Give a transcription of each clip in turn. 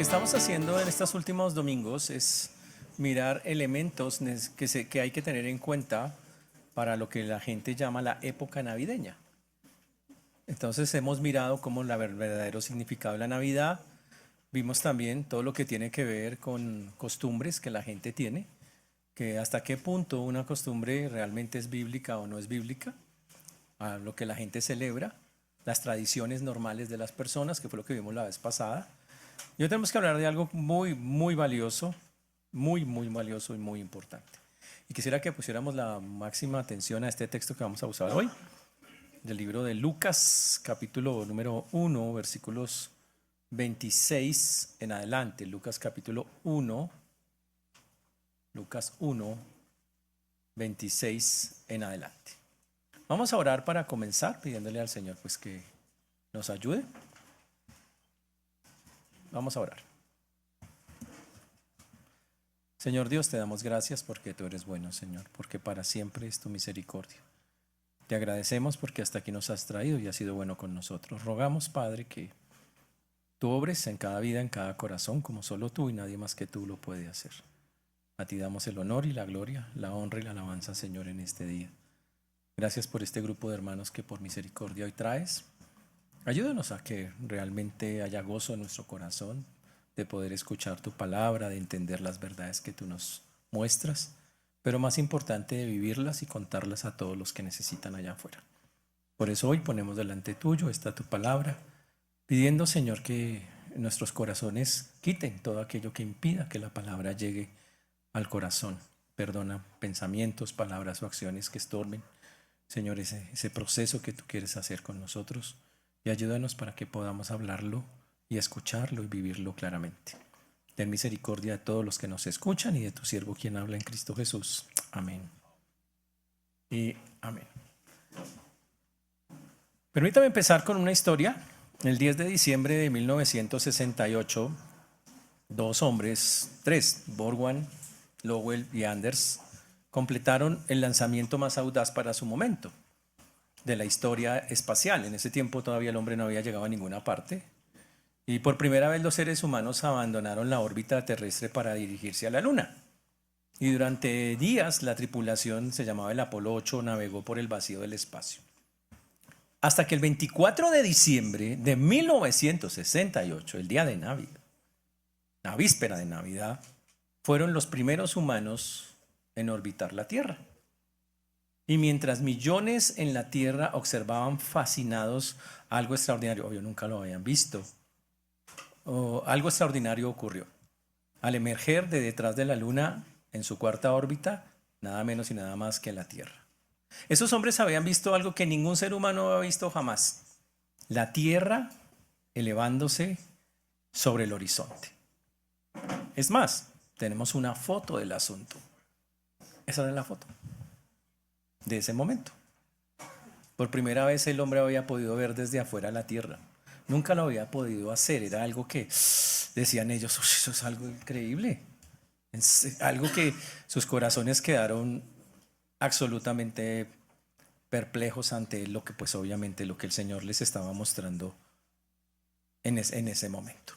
estamos haciendo en estos últimos domingos es mirar elementos que hay que tener en cuenta para lo que la gente llama la época navideña. Entonces hemos mirado cómo el verdadero significado de la Navidad. Vimos también todo lo que tiene que ver con costumbres que la gente tiene, que hasta qué punto una costumbre realmente es bíblica o no es bíblica, a lo que la gente celebra, las tradiciones normales de las personas, que fue lo que vimos la vez pasada. Y hoy tenemos que hablar de algo muy valioso, muy valioso y muy importante. Y quisiera que pusiéramos la máxima atención a este texto que vamos a usar hoy, del libro de Lucas, capítulo número 1, versículos 26 en adelante. Lucas capítulo 1, Lucas 1, 26 en adelante. Vamos a orar para comenzar, pidiéndole al Señor pues que nos ayude. Vamos a orar. Señor Dios, te damos gracias porque tú eres bueno, Señor, porque para siempre es tu misericordia. Te agradecemos porque hasta aquí nos has traído y has sido bueno con nosotros. Rogamos, Padre, que tú obres en cada vida, en cada corazón, como solo tú y nadie más que tú lo puede hacer. A ti damos el honor y la gloria, la honra y la alabanza, Señor, en este día. Gracias por este grupo de hermanos que por misericordia hoy traes. Ayúdanos a que realmente haya gozo en nuestro corazón de poder escuchar tu palabra, de entender las verdades que tú nos muestras, pero más importante de vivirlas y contarlas a todos los que necesitan allá afuera. Por eso hoy ponemos delante tuyo esta tu palabra, pidiendo, Señor, que nuestros corazones quiten todo aquello que impida que la palabra llegue al corazón. Perdona pensamientos, palabras o acciones que estorben, Señor, ese proceso que tú quieres hacer con nosotros, y ayúdanos para que podamos hablarlo y escucharlo y vivirlo claramente. Ten misericordia de todos los que nos escuchan y de tu siervo quien habla en Cristo Jesús. Amén. Y amén. Permítame empezar con una historia. El 10 de diciembre de 1968, dos hombres, Borgman, Lowell y Anders, completaron el lanzamiento más audaz para su momento de la historia espacial. En ese tiempo todavía el hombre no había llegado a ninguna parte. Y por primera vez los seres humanos abandonaron la órbita terrestre para dirigirse a la Luna. Y durante días la tripulación, se llamaba el Apolo 8, navegó por el vacío del espacio. Hasta que el 24 de diciembre de 1968, el día de Navidad, la víspera de Navidad, fueron los primeros humanos en orbitar la Tierra. Y mientras millones en la Tierra observaban fascinados algo extraordinario, obvio nunca lo habían visto, algo extraordinario ocurrió. Al emerger de detrás de la Luna, en su cuarta órbita, nada menos y nada más que la Tierra. Esos hombres habían visto algo que ningún ser humano había visto jamás: la Tierra elevándose sobre el horizonte. Es más, tenemos una foto del asunto. Esa era la foto de ese momento. Por primera vez el hombre había podido ver desde afuera la Tierra. Nunca lo había podido hacer. Era algo que decían ellos, eso es algo increíble. Es algo que sus corazones quedaron absolutamente perplejos ante lo que, pues obviamente, lo que el Señor les estaba mostrando en ese momento.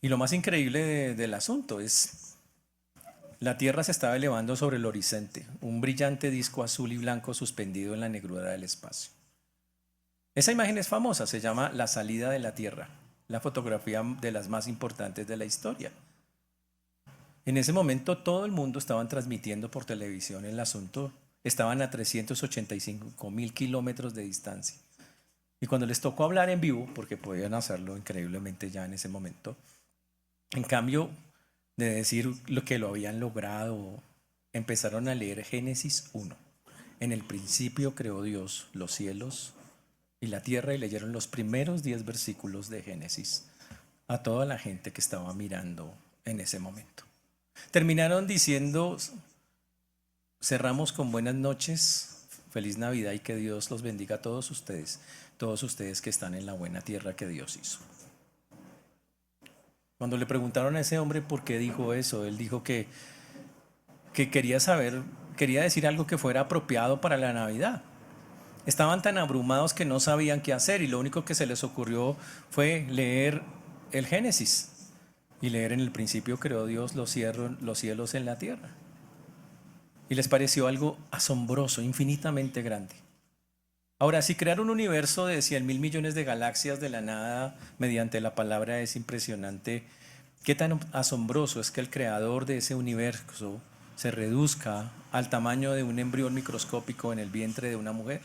Y lo más increíble del asunto es: la Tierra se estaba elevando sobre el horizonte, un brillante disco azul y blanco suspendido en la negrura del espacio. Esa imagen es famosa, se llama La salida de la Tierra, la fotografía de las más importantes de la historia. En ese momento todo el mundo estaba transmitiendo por televisión el asunto. Estaban a 385.000 kilómetros de distancia. Y cuando les tocó hablar en vivo, porque podían hacerlo increíblemente ya en ese momento, en cambio de decir lo que lo habían logrado, empezaron a leer Génesis 1. En el principio creó Dios los cielos y la tierra, y leyeron los primeros 10 versículos de Génesis a toda la gente que estaba mirando en ese momento. Terminaron diciendo: cerramos con buenas noches, feliz Navidad y que Dios los bendiga a todos ustedes que están en la buena tierra que Dios hizo. Cuando le preguntaron a ese hombre por qué dijo eso, él dijo que quería decir algo que fuera apropiado para la Navidad. Estaban tan abrumados que no sabían qué hacer y lo único que se les ocurrió fue leer el Génesis y leer: en el principio creó Dios los cielos en la tierra. Y les pareció algo asombroso, infinitamente grande. Ahora, si crear un universo de 100.000 millones de galaxias de la nada mediante la palabra es impresionante, ¿qué tan asombroso es que el creador de ese universo se reduzca al tamaño de un embrión microscópico en el vientre de una mujer?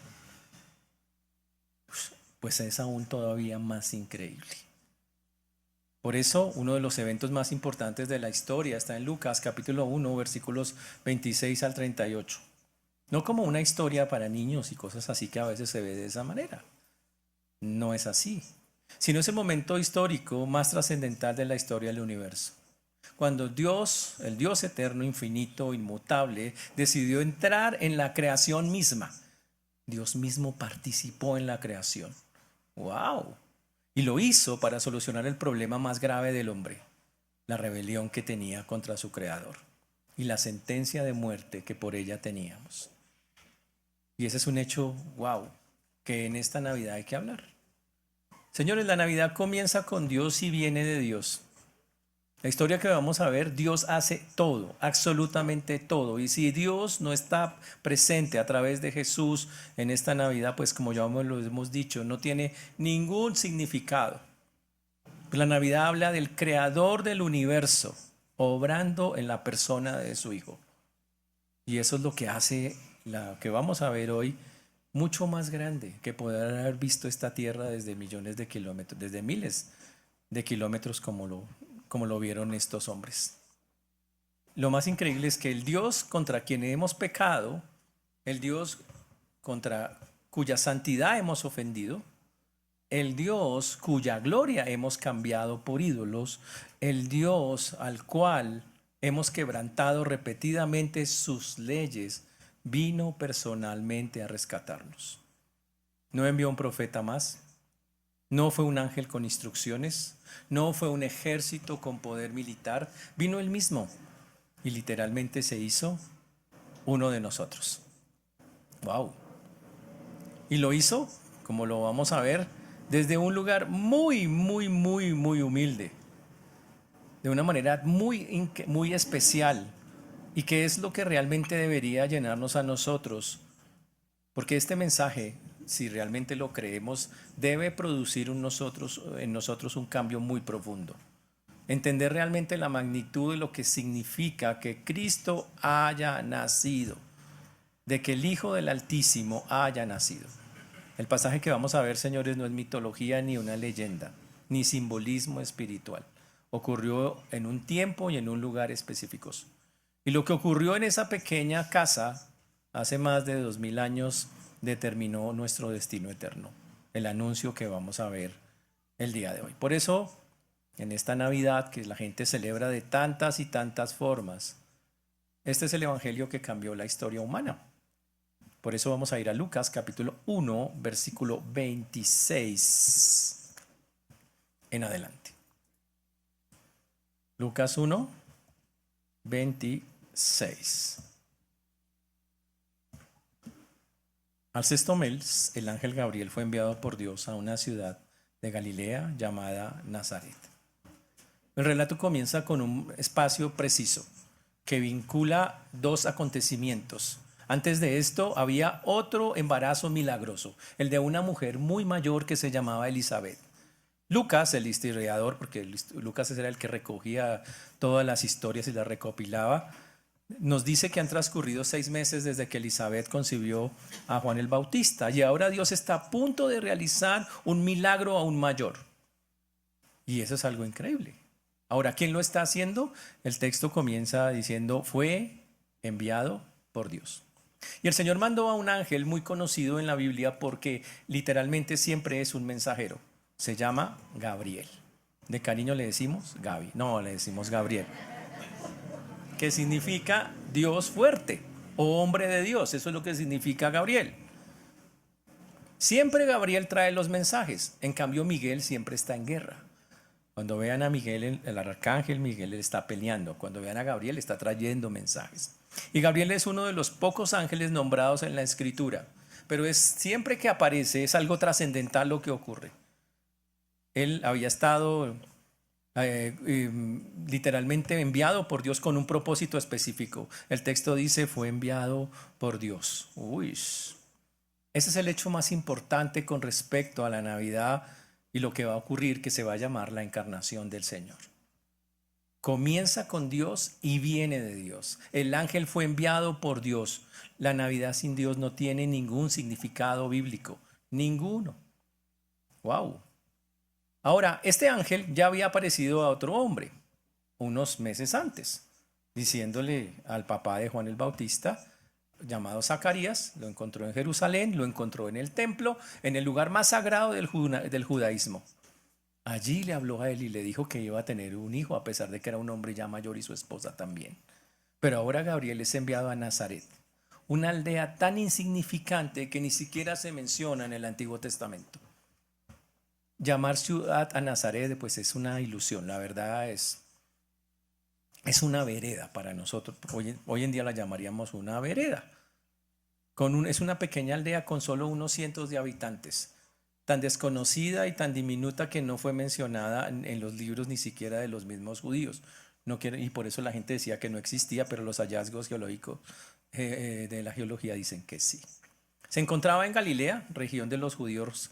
Pues es aún todavía más increíble. Por eso, uno de los eventos más importantes de la historia está en Lucas capítulo 1, versículos 26 al 38. No como una historia para niños y cosas así que a veces se ve de esa manera. No es así, sino es el momento histórico más trascendental de la historia del universo. Cuando Dios, el Dios eterno, infinito, inmutable, decidió entrar en la creación misma. Dios mismo participó en la creación. ¡Wow! Y lo hizo para solucionar el problema más grave del hombre, la rebelión que tenía contra su creador y la sentencia de muerte que por ella teníamos. Y ese es un hecho, wow, que en esta Navidad hay que hablar. Señores, la Navidad comienza con Dios y viene de Dios. La historia que vamos a ver, Dios hace todo, absolutamente todo. Y si Dios no está presente a través de Jesús en esta Navidad, pues como ya lo hemos dicho, no tiene ningún significado. La Navidad habla del creador del universo, obrando en la persona de su Hijo. Y eso es lo que hace la que vamos a ver hoy mucho más grande que poder haber visto esta tierra desde millones de kilómetros, desde miles de kilómetros como lo vieron estos hombres. Lo más increíble es que el Dios contra quien hemos pecado, el Dios contra cuya santidad hemos ofendido, el Dios cuya gloria hemos cambiado por ídolos, el Dios al cual hemos quebrantado repetidamente sus leyes, vino personalmente a rescatarnos. No envió un profeta más, no fue un ángel con instrucciones, no fue un ejército con poder militar, vino él mismo y literalmente se hizo uno de nosotros. ¡Wow! Y lo hizo, como lo vamos a ver, desde un lugar muy, muy, muy, muy humilde, de una manera muy, muy especial, y que es lo que realmente debería llenarnos a nosotros, porque este mensaje, si realmente lo creemos, debe producir en nosotros un cambio muy profundo. Entender realmente la magnitud de lo que significa que Cristo haya nacido, de que el Hijo del Altísimo haya nacido. El pasaje que vamos a ver, señores, no es mitología ni una leyenda, ni simbolismo espiritual. Ocurrió en un tiempo y en un lugar específicos. Y lo que ocurrió en esa pequeña casa hace más de 2000 años determinó nuestro destino eterno. El anuncio que vamos a ver el día de hoy. Por eso, en esta Navidad que la gente celebra de tantas y tantas formas, este es el evangelio que cambió la historia humana. Por eso vamos a ir a Lucas capítulo 1, versículo 26 en adelante. Lucas 1, 26. Al sexto mes, el ángel Gabriel fue enviado por Dios a una ciudad de Galilea llamada Nazaret. El relato comienza con un espacio preciso que vincula dos acontecimientos. Antes de esto había otro embarazo milagroso, el de una mujer muy mayor que se llamaba Elizabeth. Lucas, el historiador, porque Lucas era el que recogía todas las historias y las recopilaba, nos dice que han transcurrido 6 meses desde que Elizabeth concibió a Juan el Bautista y ahora Dios está a punto de realizar un milagro aún mayor. Y eso es algo increíble. Ahora, ¿quién lo está haciendo? El texto comienza diciendo, fue enviado por Dios. Y el Señor mandó a un ángel muy conocido en la Biblia porque literalmente siempre es un mensajero. Se llama Gabriel. De cariño le decimos Gaby. No, le decimos Gabriel. Que significa Dios fuerte o hombre de Dios. Eso es lo que significa Gabriel. Siempre Gabriel trae los mensajes. En cambio, Miguel siempre está en guerra. Cuando vean a Miguel, el arcángel Miguel está peleando. Cuando vean a Gabriel, está trayendo mensajes. Y Gabriel es uno de los pocos ángeles nombrados en la Escritura. Pero siempre que aparece es algo trascendental lo que ocurre. Él había estado literalmente enviado por Dios con un propósito específico. El texto dice fue enviado por Dios. Uy, ese es el hecho más importante con respecto a la Navidad y lo que va a ocurrir, que se va a llamar la encarnación del Señor. Comienza con Dios y viene de Dios. El ángel fue enviado por Dios. La Navidad sin Dios no tiene ningún significado bíblico, ninguno. Wow. Ahora, este ángel ya había aparecido a otro hombre unos meses antes, diciéndole al papá de Juan el Bautista, llamado Zacarías, lo encontró en Jerusalén, lo encontró en el templo, en el lugar más sagrado del judaísmo. Allí le habló a él y le dijo que iba a tener un hijo, a pesar de que era un hombre ya mayor y su esposa también. Pero ahora Gabriel es enviado a Nazaret, una aldea tan insignificante que ni siquiera se menciona en el Antiguo Testamento. Llamar ciudad a Nazaret pues es una ilusión, la verdad es una vereda para nosotros. Hoy en día la llamaríamos una vereda. Es una pequeña aldea con solo unos cientos de habitantes, tan desconocida y tan diminuta que no fue mencionada en los libros ni siquiera de los mismos judíos. No quiere, y por eso la gente decía que no existía, pero los hallazgos geológicos de la geología dicen que sí. Se encontraba en Galilea, región de los judíos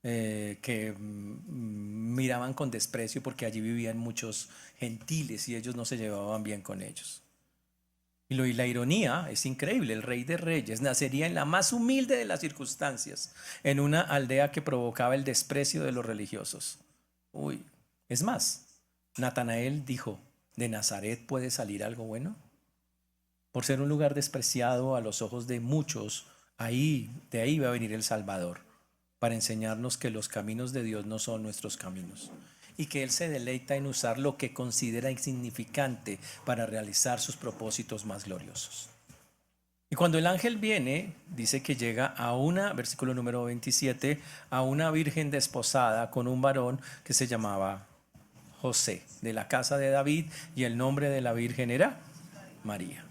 que miraban con desprecio porque allí vivían muchos gentiles y ellos no se llevaban bien con ellos. Y la ironía es increíble, el rey de reyes nacería en la más humilde de las circunstancias, en una aldea que provocaba el desprecio de los religiosos. Uy, es más, Natanael dijo, ¿de Nazaret puede salir algo bueno? Por ser un lugar despreciado a los ojos de muchos, de ahí va a venir el Salvador, para enseñarnos que los caminos de Dios no son nuestros caminos y que Él se deleita en usar lo que considera insignificante para realizar sus propósitos más gloriosos. Y cuando el ángel viene, dice que llega a versículo número 27, a una virgen desposada con un varón que se llamaba José, de la casa de David, y el nombre de la virgen era María.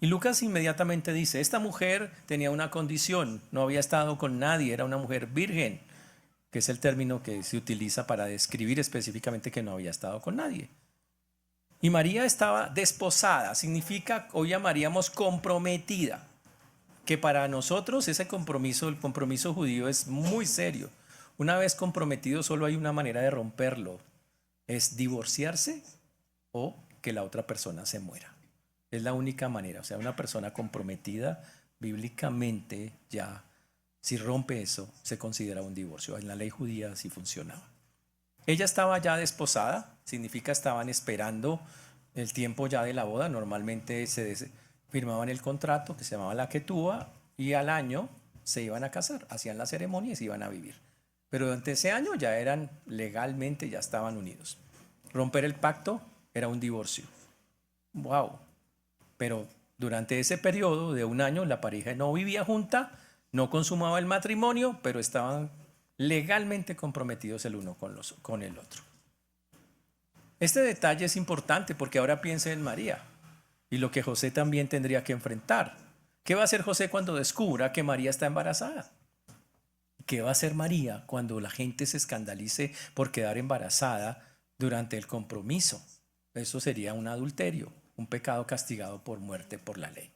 Y Lucas inmediatamente dice, esta mujer tenía una condición, no había estado con nadie, era una mujer virgen, que es el término que se utiliza para describir específicamente que no había estado con nadie. Y María estaba desposada, significa, hoy llamaríamos comprometida, que para nosotros ese compromiso, el compromiso judío es muy serio. Una vez comprometido solo hay una manera de romperlo, es divorciarse o que la otra persona se muera. Es la única manera, o sea, una persona comprometida bíblicamente ya, si rompe eso, se considera un divorcio. En la ley judía así funcionaba. Ella estaba ya desposada, significa estaban esperando el tiempo ya de la boda. Normalmente firmaban el contrato que se llamaba la ketúa y al año se iban a casar, hacían la ceremonia y se iban a vivir. Pero durante ese año ya eran legalmente, ya estaban unidos. Romper el pacto era un divorcio. ¡Wow! Pero durante ese periodo de un año la pareja no vivía junta, no consumaba el matrimonio, pero estaban legalmente comprometidos el uno con el otro. Este detalle es importante porque ahora piensa en María y lo que José también tendría que enfrentar. ¿Qué va a hacer José cuando descubra que María está embarazada? ¿Qué va a hacer María cuando la gente se escandalice por quedar embarazada durante el compromiso? Eso sería un adulterio, un pecado castigado por muerte por la ley.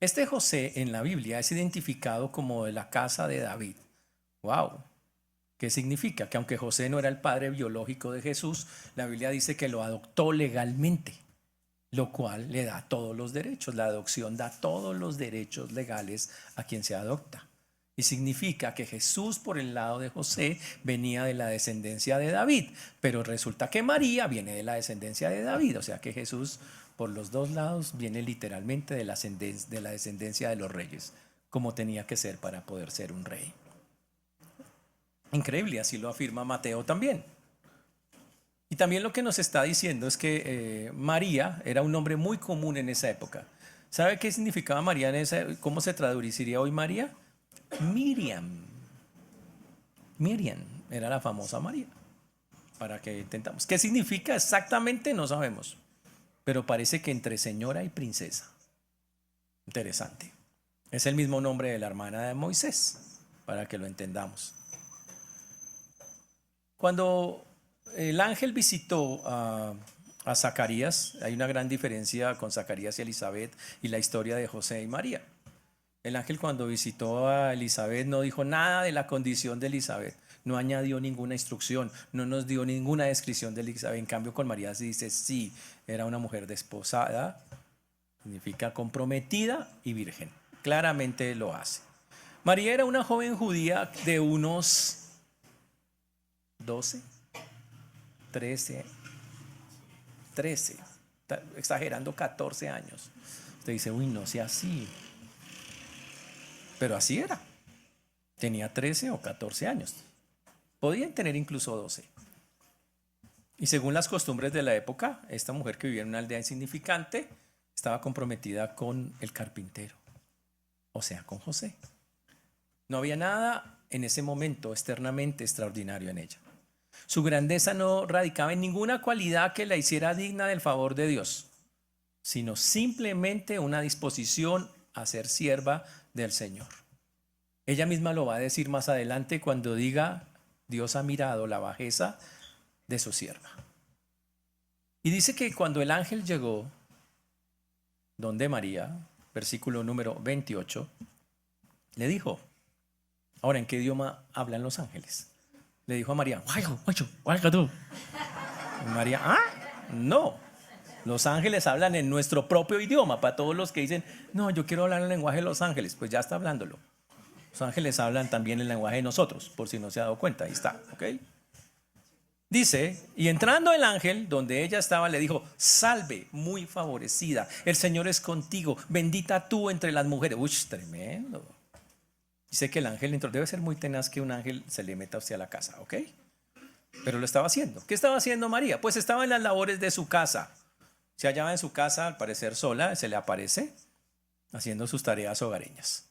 Este José en la Biblia es identificado como de la casa de David. ¡Wow! ¿Qué significa? Que aunque José no era el padre biológico de Jesús, la Biblia dice que lo adoptó legalmente, lo cual le da todos los derechos. La adopción da todos los derechos legales a quien se adopta. Y significa que Jesús por el lado de José venía de la descendencia de David, pero resulta que María viene de la descendencia de David, o sea que Jesús por los dos lados viene literalmente de la descendencia de los reyes, como tenía que ser para poder ser un rey. Increíble, así lo afirma Mateo también. Y también lo que nos está diciendo es que María era un nombre muy común en esa época. ¿Sabe qué significaba María en esa? ¿Cómo se traduciría hoy María? Miriam. Miriam era la famosa María. Para que intentamos. ¿Qué significa exactamente? No sabemos. Pero parece que entre señora y princesa. Interesante. Es el mismo nombre de la hermana de Moisés, para que lo entendamos. Cuando el ángel visitó a Zacarías. Hay una gran diferencia con Zacarías y Elizabeth y la historia de José y María. El ángel cuando visitó a Elizabeth no dijo nada de la condición de Elizabeth, no añadió ninguna instrucción, no nos dio ninguna descripción de Elizabeth. En cambio con María se dice, sí, era una mujer desposada, significa comprometida y virgen. Claramente lo hace. María era una joven judía de unos 12, 13, exagerando 14 años. Usted dice, uy, no sea así. Pero así era. Tenía 13 o 14 años. Podían tener incluso 12. Y según las costumbres de la época, esta mujer que vivía en una aldea insignificante estaba comprometida con el carpintero, o sea, con José. No había nada en ese momento externamente extraordinario en ella. Su grandeza no radicaba en ninguna cualidad que la hiciera digna del favor de Dios, sino simplemente una disposición a ser sierva del Señor. Ella misma lo va a decir más adelante cuando diga, Dios ha mirado la bajeza de su sierva. Y dice que cuando el ángel llegó donde María, versículo número 28, le dijo, ahora, ¿en qué idioma hablan los ángeles? Le dijo a María, María, no. Los ángeles hablan en nuestro propio idioma. Para todos los que dicen, no, yo quiero hablar el lenguaje de los ángeles, pues ya está hablándolo. Los ángeles hablan también el lenguaje de nosotros, por si no se ha dado cuenta, ahí está, ¿ok? Dice, y entrando el ángel donde ella estaba, le dijo, salve, muy favorecida, el Señor es contigo, bendita tú entre las mujeres. Uy, tremendo. Dice que el ángel entró, debe ser muy tenaz que un ángel se le meta hacia la casa, ¿ok? Pero lo estaba haciendo. ¿Qué estaba haciendo María? Pues estaba en las labores de su casa. Se hallaba en su casa, al parecer sola, se le aparece, haciendo sus tareas hogareñas.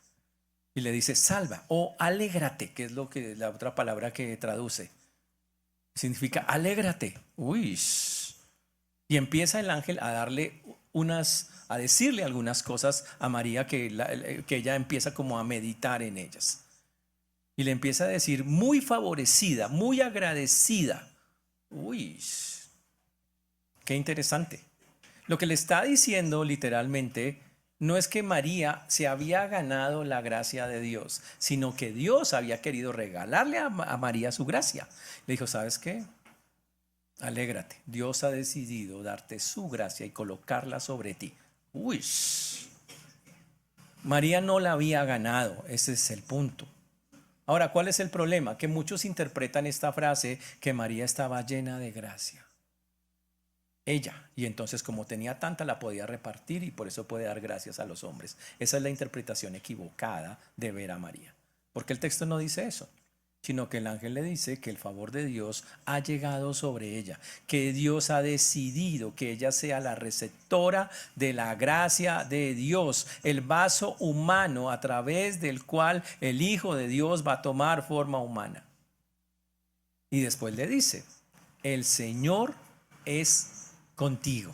Y le dice, salva o alégrate, que es lo que la otra palabra que traduce. Significa alégrate. Uy. Y empieza el ángel a darle a decirle algunas cosas a María que ella empieza como a meditar en ellas. Y le empieza a decir, muy favorecida, muy agradecida. Uy, qué interesante. Lo que le está diciendo literalmente no es que María se había ganado la gracia de Dios, sino que Dios había querido regalarle a María su gracia. Le dijo, ¿sabes qué? Alégrate, Dios ha decidido darte su gracia y colocarla sobre ti. Uy, María no la había ganado, ese es el punto. Ahora, ¿cuál es el problema? Que muchos interpretan esta frase que María estaba llena de gracia. Ella, y entonces como tenía tanta la podía repartir y por eso puede dar gracias a los hombres. Esa es la interpretación equivocada de ver a María, porque el texto no dice eso, sino que el ángel le dice que el favor de Dios ha llegado sobre ella, que Dios ha decidido que ella sea la receptora de la gracia de Dios, el vaso humano a través del cual el Hijo de Dios va a tomar forma humana. Y después le dice, el Señor es contigo.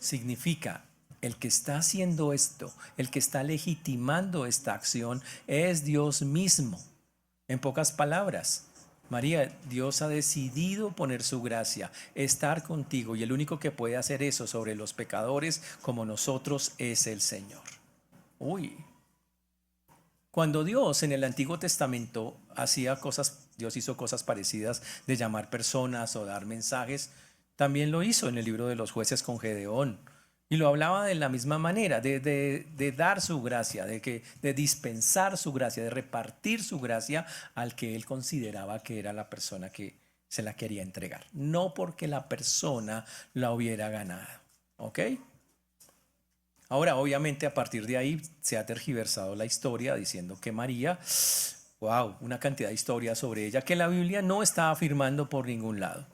Significa, el que está haciendo esto, el que está legitimando esta acción es Dios mismo. En pocas palabras, María, Dios ha decidido poner su gracia, estar contigo, y el único que puede hacer eso sobre los pecadores como nosotros es el Señor. Uy. Cuando Dios en el Antiguo Testamento hacía cosas, Dios hizo cosas parecidas de llamar personas o dar mensajes, también lo hizo en el libro de los jueces con Gedeón. Y lo hablaba de la misma manera, de dar su gracia, de dispensar su gracia, de repartir su gracia al que él consideraba que era la persona que se la quería entregar. No porque la persona la hubiera ganado. ¿Ok? Ahora, obviamente, a partir de ahí se ha tergiversado la historia diciendo que María, wow, una cantidad de historias sobre ella que la Biblia no está afirmando por ningún lado.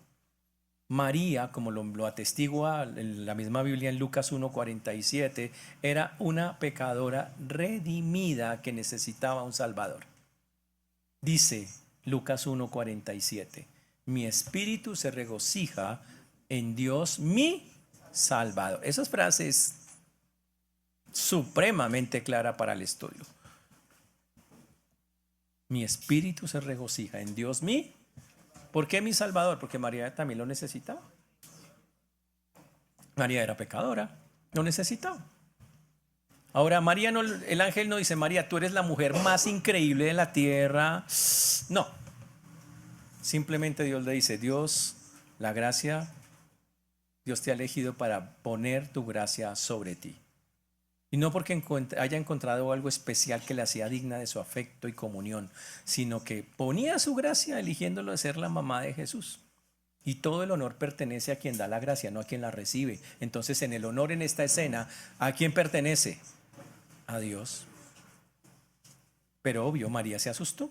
María, como lo atestigua en la misma Biblia en Lucas 1:47, era una pecadora redimida que necesitaba un Salvador. Dice Lucas 1:47, mi espíritu se regocija en Dios mi Salvador. Esa frase es supremamente clara para el estudio. Mi espíritu se regocija en Dios mi ¿Por qué mi Salvador? Porque María también lo necesitaba. María era pecadora, lo necesitaba. Ahora, María no, el ángel no dice, María, tú eres la mujer más increíble de la tierra. No, simplemente Dios le dice, Dios, la gracia, Dios te ha elegido para poner tu gracia sobre ti. Y no porque haya encontrado algo especial que le hacía digna de su afecto y comunión, sino que ponía su gracia eligiéndolo de ser la mamá de Jesús. Y todo el honor pertenece a quien da la gracia, no a quien la recibe. Entonces, en el honor en esta escena, ¿a quién pertenece? A Dios. Pero obvio, María se asustó.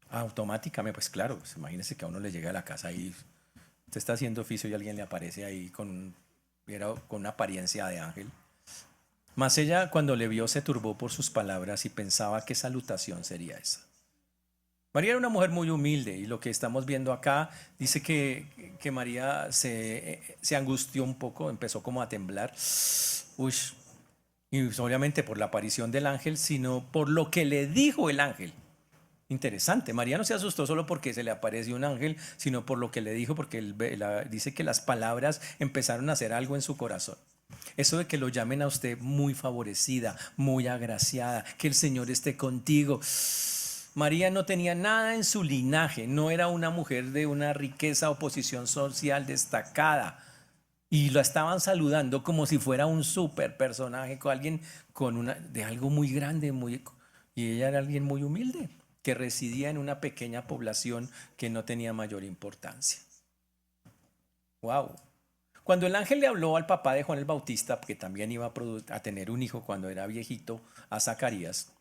Automáticamente, pues claro, pues imagínese que a uno le llega a la casa y usted está haciendo oficio y alguien le aparece ahí con una apariencia de ángel. Mas ella, cuando le vio, se turbó por sus palabras y pensaba qué salutación sería esa. María era una mujer muy humilde y lo que estamos viendo acá dice que María se angustió un poco, empezó como a temblar. Uy, y obviamente por la aparición del ángel, sino por lo que le dijo el ángel. Interesante, María no se asustó solo porque se le apareció un ángel, sino por lo que le dijo, porque dice que las palabras empezaron a hacer algo en su corazón. Eso de que lo llamen a usted muy favorecida, muy agraciada, que el Señor esté contigo. María no tenía nada en su linaje, no era una mujer de una riqueza o posición social destacada. Y lo estaban saludando como si fuera un super personaje, con alguien de algo muy grande, y ella era alguien muy humilde, que residía en una pequeña población que no tenía mayor importancia. Wow. Cuando el ángel le habló al papá de Juan el Bautista, que también iba a tener un hijo cuando era viejito, a Zacarías,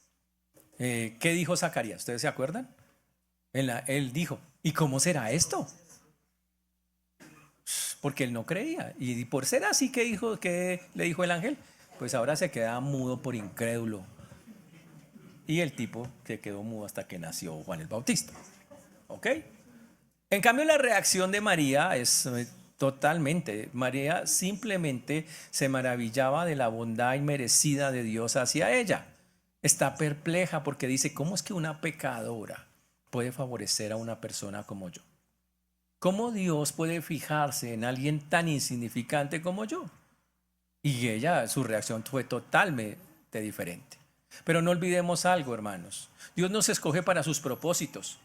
¿qué dijo Zacarías? ¿Ustedes se acuerdan? Él dijo, ¿y cómo será esto? Porque él no creía. Y por ser así, ¿qué le dijo el ángel? Pues ahora se queda mudo por incrédulo. Y el tipo se quedó mudo hasta que nació Juan el Bautista. ¿Ok? En cambio, la reacción de María es totalmente. María simplemente se maravillaba de la bondad inmerecida de Dios hacia ella. Está perpleja porque dice, ¿cómo es que una pecadora puede favorecer a una persona como yo? ¿Cómo Dios puede fijarse en alguien tan insignificante como yo? Y su reacción fue totalmente diferente. Pero no olvidemos algo, hermanos. Dios nos escoge para sus propósitos.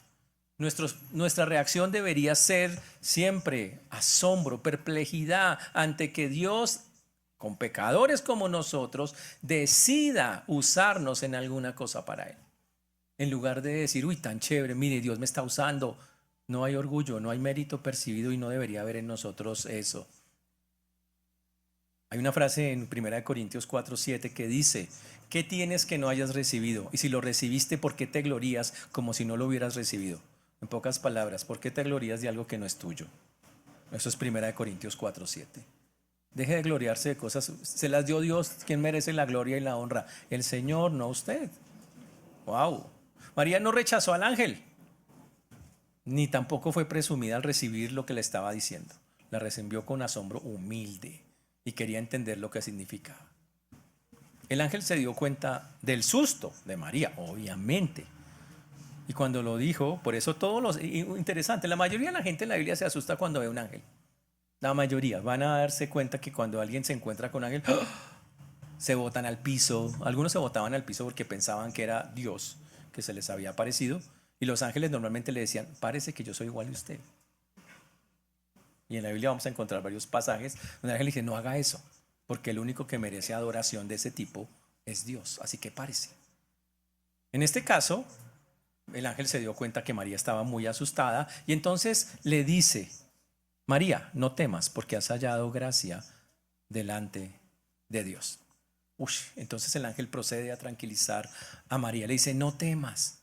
Nuestra reacción debería ser siempre asombro, perplejidad ante que Dios, con pecadores como nosotros, decida usarnos en alguna cosa para Él. En lugar de decir, uy, tan chévere, mire, Dios me está usando. No hay orgullo, no hay mérito percibido y no debería haber en nosotros eso. Hay una frase en 1 Corintios 4:7 que dice, ¿qué tienes que no hayas recibido? Y si lo recibiste, ¿por qué te glorías como si no lo hubieras recibido? En pocas palabras, ¿por qué te glorías de algo que no es tuyo? Eso es 1 Corintios 4:7. Deje de gloriarse de cosas, se las dio Dios, quien merece la gloria y la honra. El Señor, no usted. Wow. María no rechazó al ángel, ni tampoco fue presumida al recibir lo que le estaba diciendo. La recibió con asombro humilde y quería entender lo que significaba. El ángel se dio cuenta del susto de María, obviamente. Y cuando lo dijo, por eso interesante, la mayoría de la gente en la Biblia se asusta cuando ve un ángel. La mayoría van a darse cuenta que cuando alguien se encuentra con ángel, ¡oh!, se botan al piso. Algunos se botaban al piso porque pensaban que era Dios que se les había aparecido. Y los ángeles normalmente le decían, parece que yo soy igual a usted. Y en la Biblia vamos a encontrar varios pasajes donde el ángel dice, no haga eso, porque el único que merece adoración de ese tipo es Dios, así que párese. En este caso, el ángel se dio cuenta que María estaba muy asustada y entonces le dice, María, no temas porque has hallado gracia delante de Dios. Entonces el ángel procede a tranquilizar a María, le dice, no temas.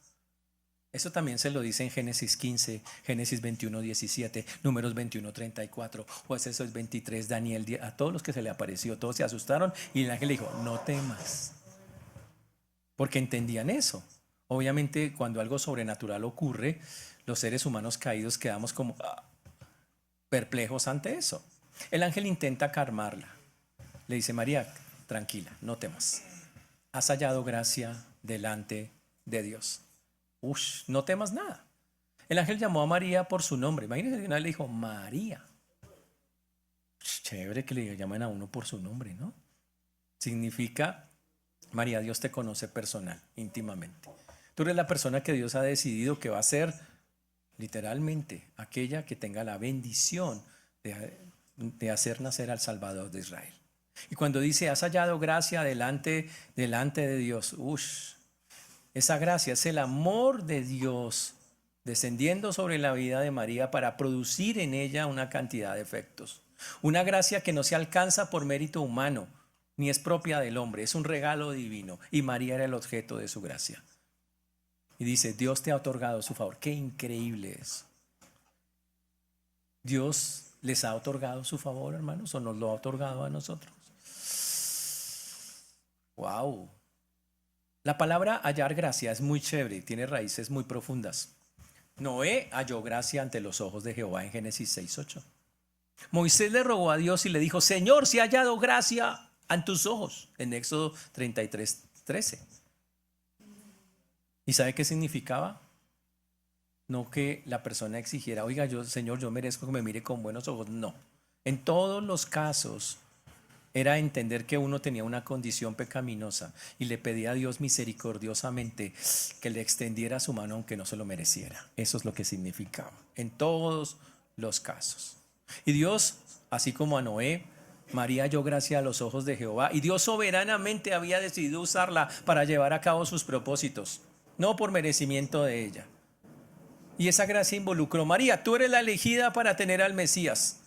Eso también se lo dice en Génesis 15, Génesis 21, 17, Números 21, 34, Efesios 23, Daniel 10. A todos los que se le apareció, todos se asustaron y el ángel le dijo, no temas. Porque entendían eso. Obviamente, cuando algo sobrenatural ocurre, los seres humanos caídos quedamos como perplejos ante eso. El ángel intenta calmarla. Le dice, María, tranquila, no temas. Has hallado gracia delante de Dios. No temas nada. El ángel llamó a María por su nombre. Imagínense que una vez le dijo María. Chévere que le llamen a uno por su nombre, ¿no? Significa, María, Dios te conoce personal, íntimamente. Tú eres la persona que Dios ha decidido que va a ser literalmente aquella que tenga la bendición de hacer nacer al Salvador de Israel. Y cuando dice, has hallado gracia delante de Dios, esa gracia es el amor de Dios descendiendo sobre la vida de María para producir en ella una cantidad de efectos. Una gracia que no se alcanza por mérito humano, ni es propia del hombre, es un regalo divino. Y María era el objeto de su gracia. Y dice, Dios te ha otorgado su favor. Qué increíble es. Dios les ha otorgado su favor, hermanos, o nos lo ha otorgado a nosotros. Wow. La palabra hallar gracia es muy chévere, tiene raíces muy profundas. Noé halló gracia ante los ojos de Jehová en Génesis 6:8. Moisés le rogó a Dios y le dijo, Señor, si ha hallado gracia ante tus ojos, en Éxodo 33:13. ¿Y sabe qué significaba? No que la persona exigiera, oiga, Señor, yo merezco que me mire con buenos ojos. No. En todos los casos era entender que uno tenía una condición pecaminosa y le pedía a Dios misericordiosamente que le extendiera su mano aunque no se lo mereciera. Eso es lo que significaba. En todos los casos. Y Dios, así como a Noé, María halló gracia a los ojos de Jehová y Dios soberanamente había decidido usarla para llevar a cabo sus propósitos, no por merecimiento de ella. Y esa gracia involucró, María, tú eres la elegida para tener al Mesías.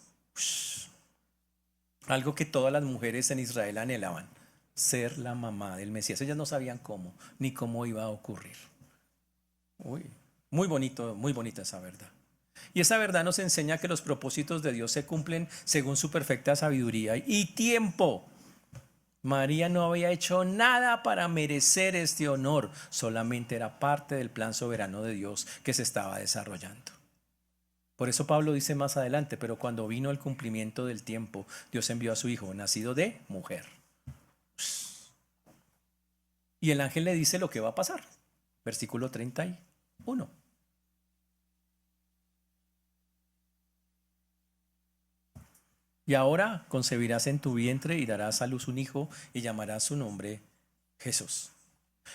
Algo que todas las mujeres en Israel anhelaban, ser la mamá del Mesías. Ellas no sabían cómo, ni cómo iba a ocurrir. Muy bonito, muy bonita esa verdad. Y esa verdad nos enseña que los propósitos de Dios se cumplen según su perfecta sabiduría y tiempo. María no había hecho nada para merecer este honor, solamente era parte del plan soberano de Dios que se estaba desarrollando. Por eso Pablo dice más adelante, pero cuando vino el cumplimiento del tiempo, Dios envió a su hijo, nacido de mujer. Y el ángel le dice lo que va a pasar. Versículo 31. Y ahora concebirás en tu vientre y darás a luz un hijo y llamarás su nombre Jesús.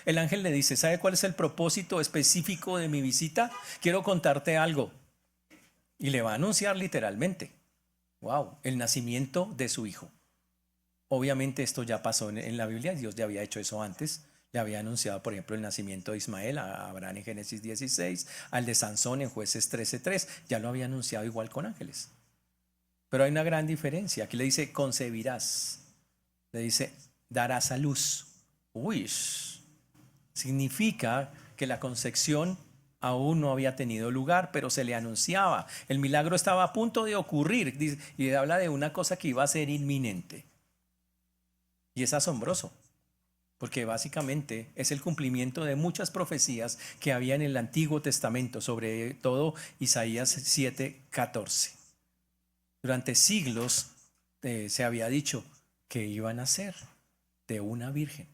El ángel le dice, ¿sabe cuál es el propósito específico de mi visita? Quiero contarte algo. Y le va a anunciar literalmente, wow, el nacimiento de su hijo. Obviamente esto ya pasó en la Biblia, Dios ya había hecho eso antes. Le había anunciado, por ejemplo, el nacimiento de Ismael a Abraham en Génesis 16, al de Sansón en Jueces 13:3. Ya lo había anunciado igual con ángeles. Pero hay una gran diferencia. Aquí le dice, concebirás. Le dice, darás a luz. Significa que la concepción aún no había tenido lugar, pero se le anunciaba. El milagro estaba a punto de ocurrir y habla de una cosa que iba a ser inminente. Y es asombroso, porque básicamente es el cumplimiento de muchas profecías que había en el Antiguo Testamento, sobre todo Isaías 7:14. Durante siglos se había dicho que iban a ser de una virgen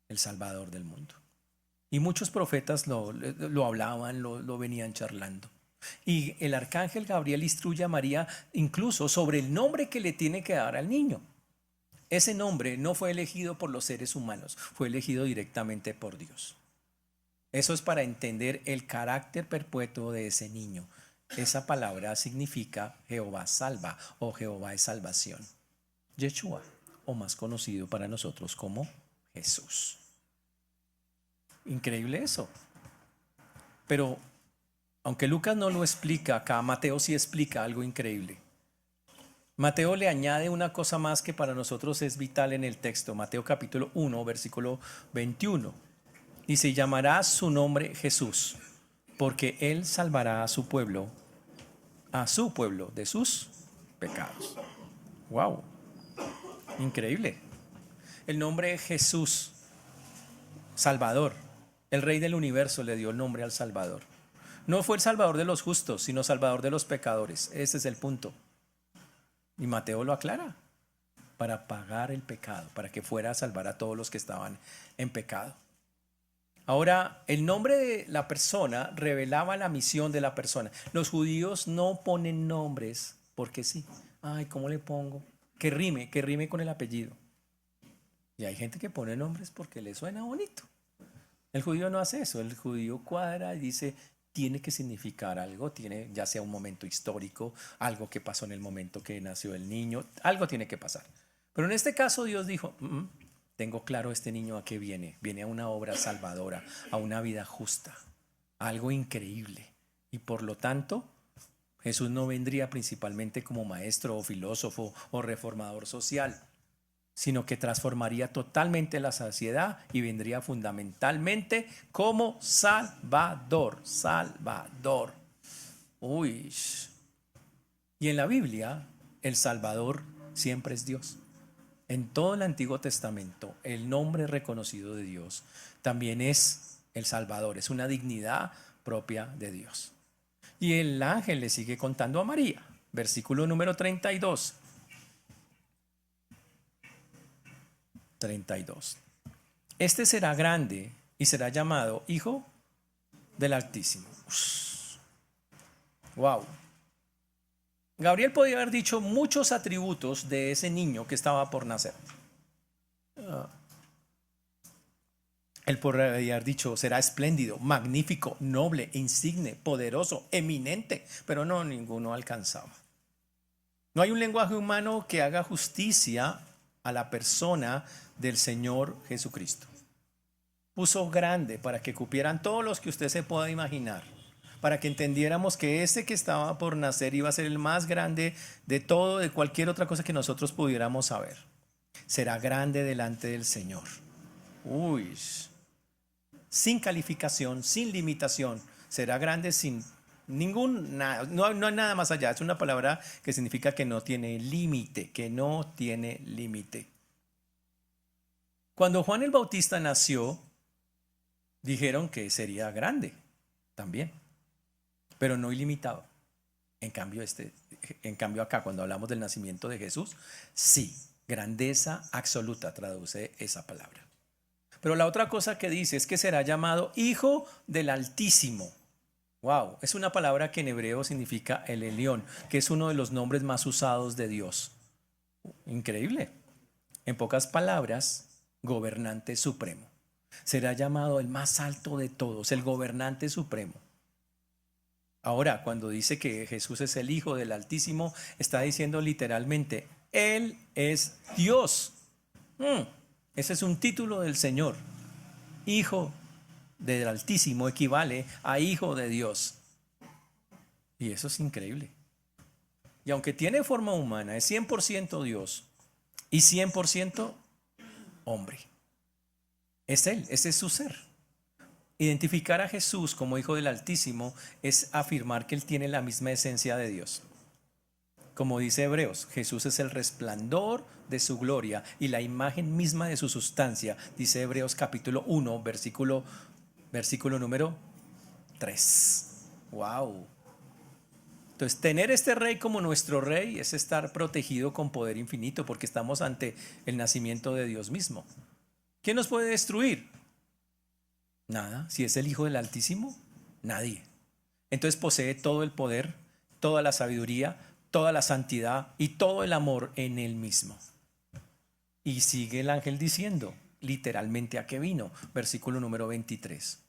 el Salvador del mundo. Y muchos profetas lo hablaban, lo venían charlando. Y el arcángel Gabriel instruye a María incluso sobre el nombre que le tiene que dar al niño. Ese nombre no fue elegido por los seres humanos, fue elegido directamente por Dios. Eso es para entender el carácter perpetuo de ese niño. Esa palabra significa Jehová salva o Jehová es salvación. Yeshua, o más conocido para nosotros como Jesús. Increíble eso. Pero aunque Lucas no lo explica acá, Mateo sí explica algo increíble. Mateo le añade una cosa más que para nosotros es vital en el texto. Mateo capítulo 1, versículo 21. Dice, llamará su nombre Jesús, porque él salvará a su pueblo de sus pecados. Wow, increíble. El nombre Jesús, Salvador. El Rey del universo le dio el nombre al Salvador. No fue el Salvador de los justos, sino Salvador de los pecadores. Ese es el punto. Y Mateo lo aclara. Para pagar el pecado, para que fuera a salvar a todos los que estaban en pecado. Ahora, el nombre de la persona revelaba la misión de la persona. Los judíos no ponen nombres porque sí. Ay, ¿cómo le pongo? Que rime con el apellido. Y hay gente que pone nombres porque le suena bonito. El judío no hace eso. El judío cuadra y dice, tiene que significar algo, tiene ya sea un momento histórico, algo que pasó en el momento que nació el niño, algo tiene que pasar. Pero en este caso Dios dijo, tengo claro este niño a qué viene. Viene a una obra salvadora, a una vida justa, a algo increíble. Y por lo tanto, Jesús no vendría principalmente como maestro o filósofo o reformador social, sino que transformaría totalmente la sociedad y vendría fundamentalmente como Salvador. Salvador. Uy. Y en la Biblia, el Salvador siempre es Dios. En todo el Antiguo Testamento, el nombre reconocido de Dios también es el Salvador, es una dignidad propia de Dios. Y el ángel le sigue contando a María, versículo número 32. 32. Este será grande y será llamado Hijo del Altísimo. Wow. Gabriel podía haber dicho muchos atributos de ese niño que estaba por nacer. Él podría haber dicho, será espléndido, magnífico, noble, insigne, poderoso, eminente, pero no, ninguno alcanzaba. No hay un lenguaje humano que haga justicia a la persona del Señor Jesucristo. Puso grande para que cupieran todos los que usted se pueda imaginar, para que entendiéramos que ese que estaba por nacer iba a ser el más grande de todo, de cualquier otra cosa que nosotros pudiéramos saber. Será grande delante del Señor. Uy, sin calificación, sin limitación. Será grande sin ningún, no hay nada más allá. Es una palabra que significa que no tiene límite, que no tiene límite. Cuando Juan el Bautista nació, dijeron que sería grande también, pero no ilimitado. En cambio acá, cuando hablamos del nacimiento de Jesús, sí, grandeza absoluta traduce esa palabra. Pero la otra cosa que dice es que será llamado Hijo del Altísimo. Wow, es una palabra que en hebreo significa el Elión, que es uno de los nombres más usados de Dios. Increíble. En pocas palabras, gobernante supremo. Será llamado el más alto de todos, el gobernante supremo. Ahora, cuando dice que Jesús es el Hijo del Altísimo, está diciendo literalmente, Él es Dios. Ese es un título del Señor. Hijo del Altísimo equivale a Hijo de Dios. Y eso es increíble. Y aunque tiene forma humana, es 100% Dios y 100% hombre. Es Él, ese es su ser. Identificar a Jesús como Hijo del Altísimo es afirmar que Él tiene la misma esencia de Dios. Como dice Hebreos, Jesús es el resplandor de su gloria y la imagen misma de su sustancia, dice Hebreos capítulo 1, versículo número 3. ¡Wow! Entonces, tener este rey como nuestro rey es estar protegido con poder infinito, porque estamos ante el nacimiento de Dios mismo. ¿Quién nos puede destruir? Nada. Si es el Hijo del Altísimo, nadie. Entonces posee todo el poder, toda la sabiduría, toda la santidad y todo el amor en él mismo. Y sigue el ángel diciendo, literalmente, ¿a qué vino? Versículo número 23.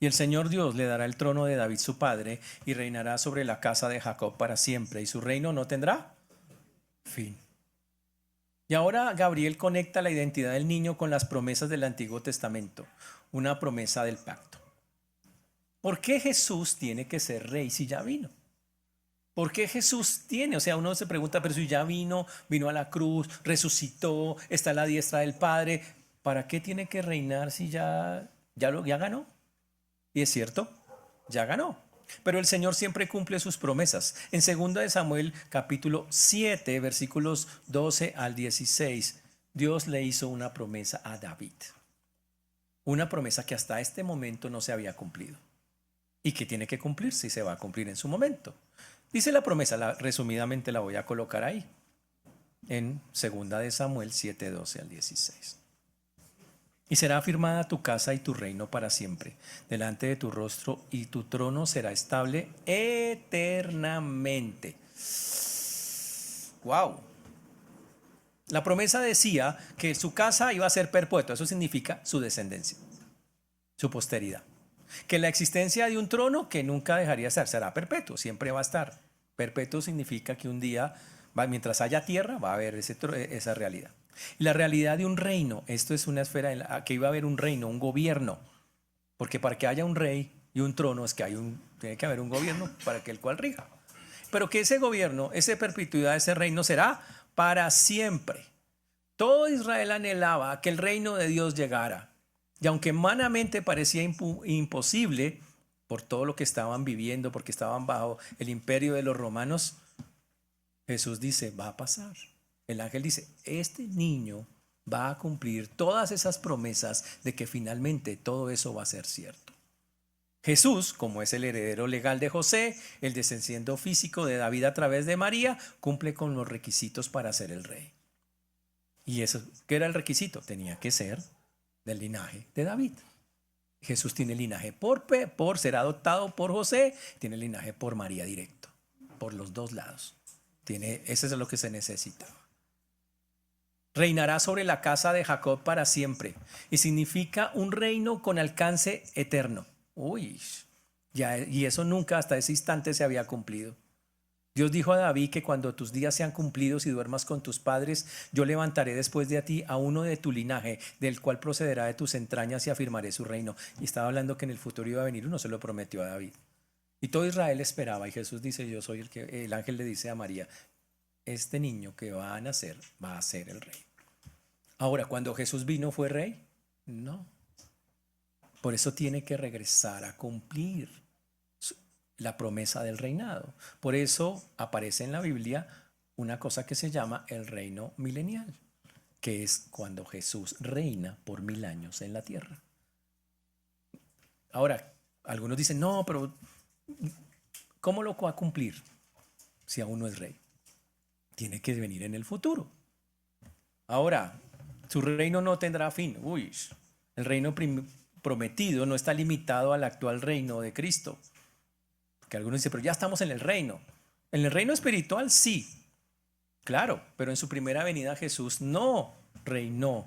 Y el Señor Dios le dará el trono de David su padre y reinará sobre la casa de Jacob para siempre, y su reino no tendrá fin. Y ahora Gabriel conecta la identidad del niño con las promesas del Antiguo Testamento, una promesa del pacto. ¿Por qué Jesús tiene que ser rey si ya vino? ¿Por qué Jesús tiene? O sea, uno se pregunta, pero si ya vino a la cruz, resucitó, está a la diestra del Padre, ¿para qué tiene que reinar si ya ganó? Y es cierto, ya ganó. Pero el Señor siempre cumple sus promesas. En 2 de Samuel capítulo 7, versículos 12 al 16, Dios le hizo una promesa a David. Una promesa que hasta este momento no se había cumplido. Y que tiene que cumplirse y se va a cumplir en su momento. Dice la promesa, resumidamente la voy a colocar ahí. en 2 Samuel 7:12 al 16. Y será afirmada tu casa y tu reino para siempre, delante de tu rostro, y tu trono será estable eternamente. ¡Wow! La promesa decía que su casa iba a ser perpetua, eso significa su descendencia, su posteridad. Que la existencia de un trono que nunca dejaría de ser, será perpetuo, siempre va a estar. Perpetuo significa que un día, mientras haya tierra, va a haber esa realidad. Y la realidad de un reino, esto es una esfera en la que iba a haber un reino, un gobierno, porque para que haya un rey y un trono es que tiene que haber un gobierno para que el cual rija. Pero que ese gobierno, esa perpetuidad, ese reino será para siempre. Todo Israel anhelaba que el reino de Dios llegara. Y aunque humanamente parecía imposible por todo lo que estaban viviendo, porque estaban bajo el imperio de los romanos, Jesús dice, va a pasar. El ángel dice, este niño va a cumplir todas esas promesas de que finalmente todo eso va a ser cierto. Jesús, como es el heredero legal de José, el descendiente físico de David a través de María, cumple con los requisitos para ser el rey. ¿Y eso qué era el requisito? Tenía que ser del linaje de David. Jesús tiene linaje por ser adoptado por José, tiene linaje por María directo, por los dos lados. Eso es lo que se necesitaba. Reinará sobre la casa de Jacob para siempre, y significa un reino con alcance eterno. Uy, y eso nunca hasta ese instante se había cumplido. Dios dijo a David que cuando tus días sean cumplidos y duermas con tus padres, yo levantaré después de ti a uno de tu linaje, del cual procederá de tus entrañas y afirmaré su reino. Y estaba hablando que en el futuro iba a venir uno, se lo prometió a David. Y todo Israel esperaba, y Jesús dice, yo soy el ángel le dice a María, este niño que va a nacer va a ser el rey. Ahora, cuando Jesús vino, ¿fue rey? No. Por eso tiene que regresar a cumplir la promesa del reinado. Por eso aparece en la Biblia una cosa que se llama el reino milenial, que es cuando Jesús reina por 1000 años en la tierra. Ahora, algunos dicen, no, pero ¿cómo lo va a cumplir si aún no es rey? Tiene que venir en el futuro. Ahora, su reino no tendrá fin. Uy, el reino prometido no está limitado al actual reino de Cristo. Que algunos dicen, pero ya estamos en el reino. En el reino espiritual sí, claro, pero en su primera venida Jesús no reinó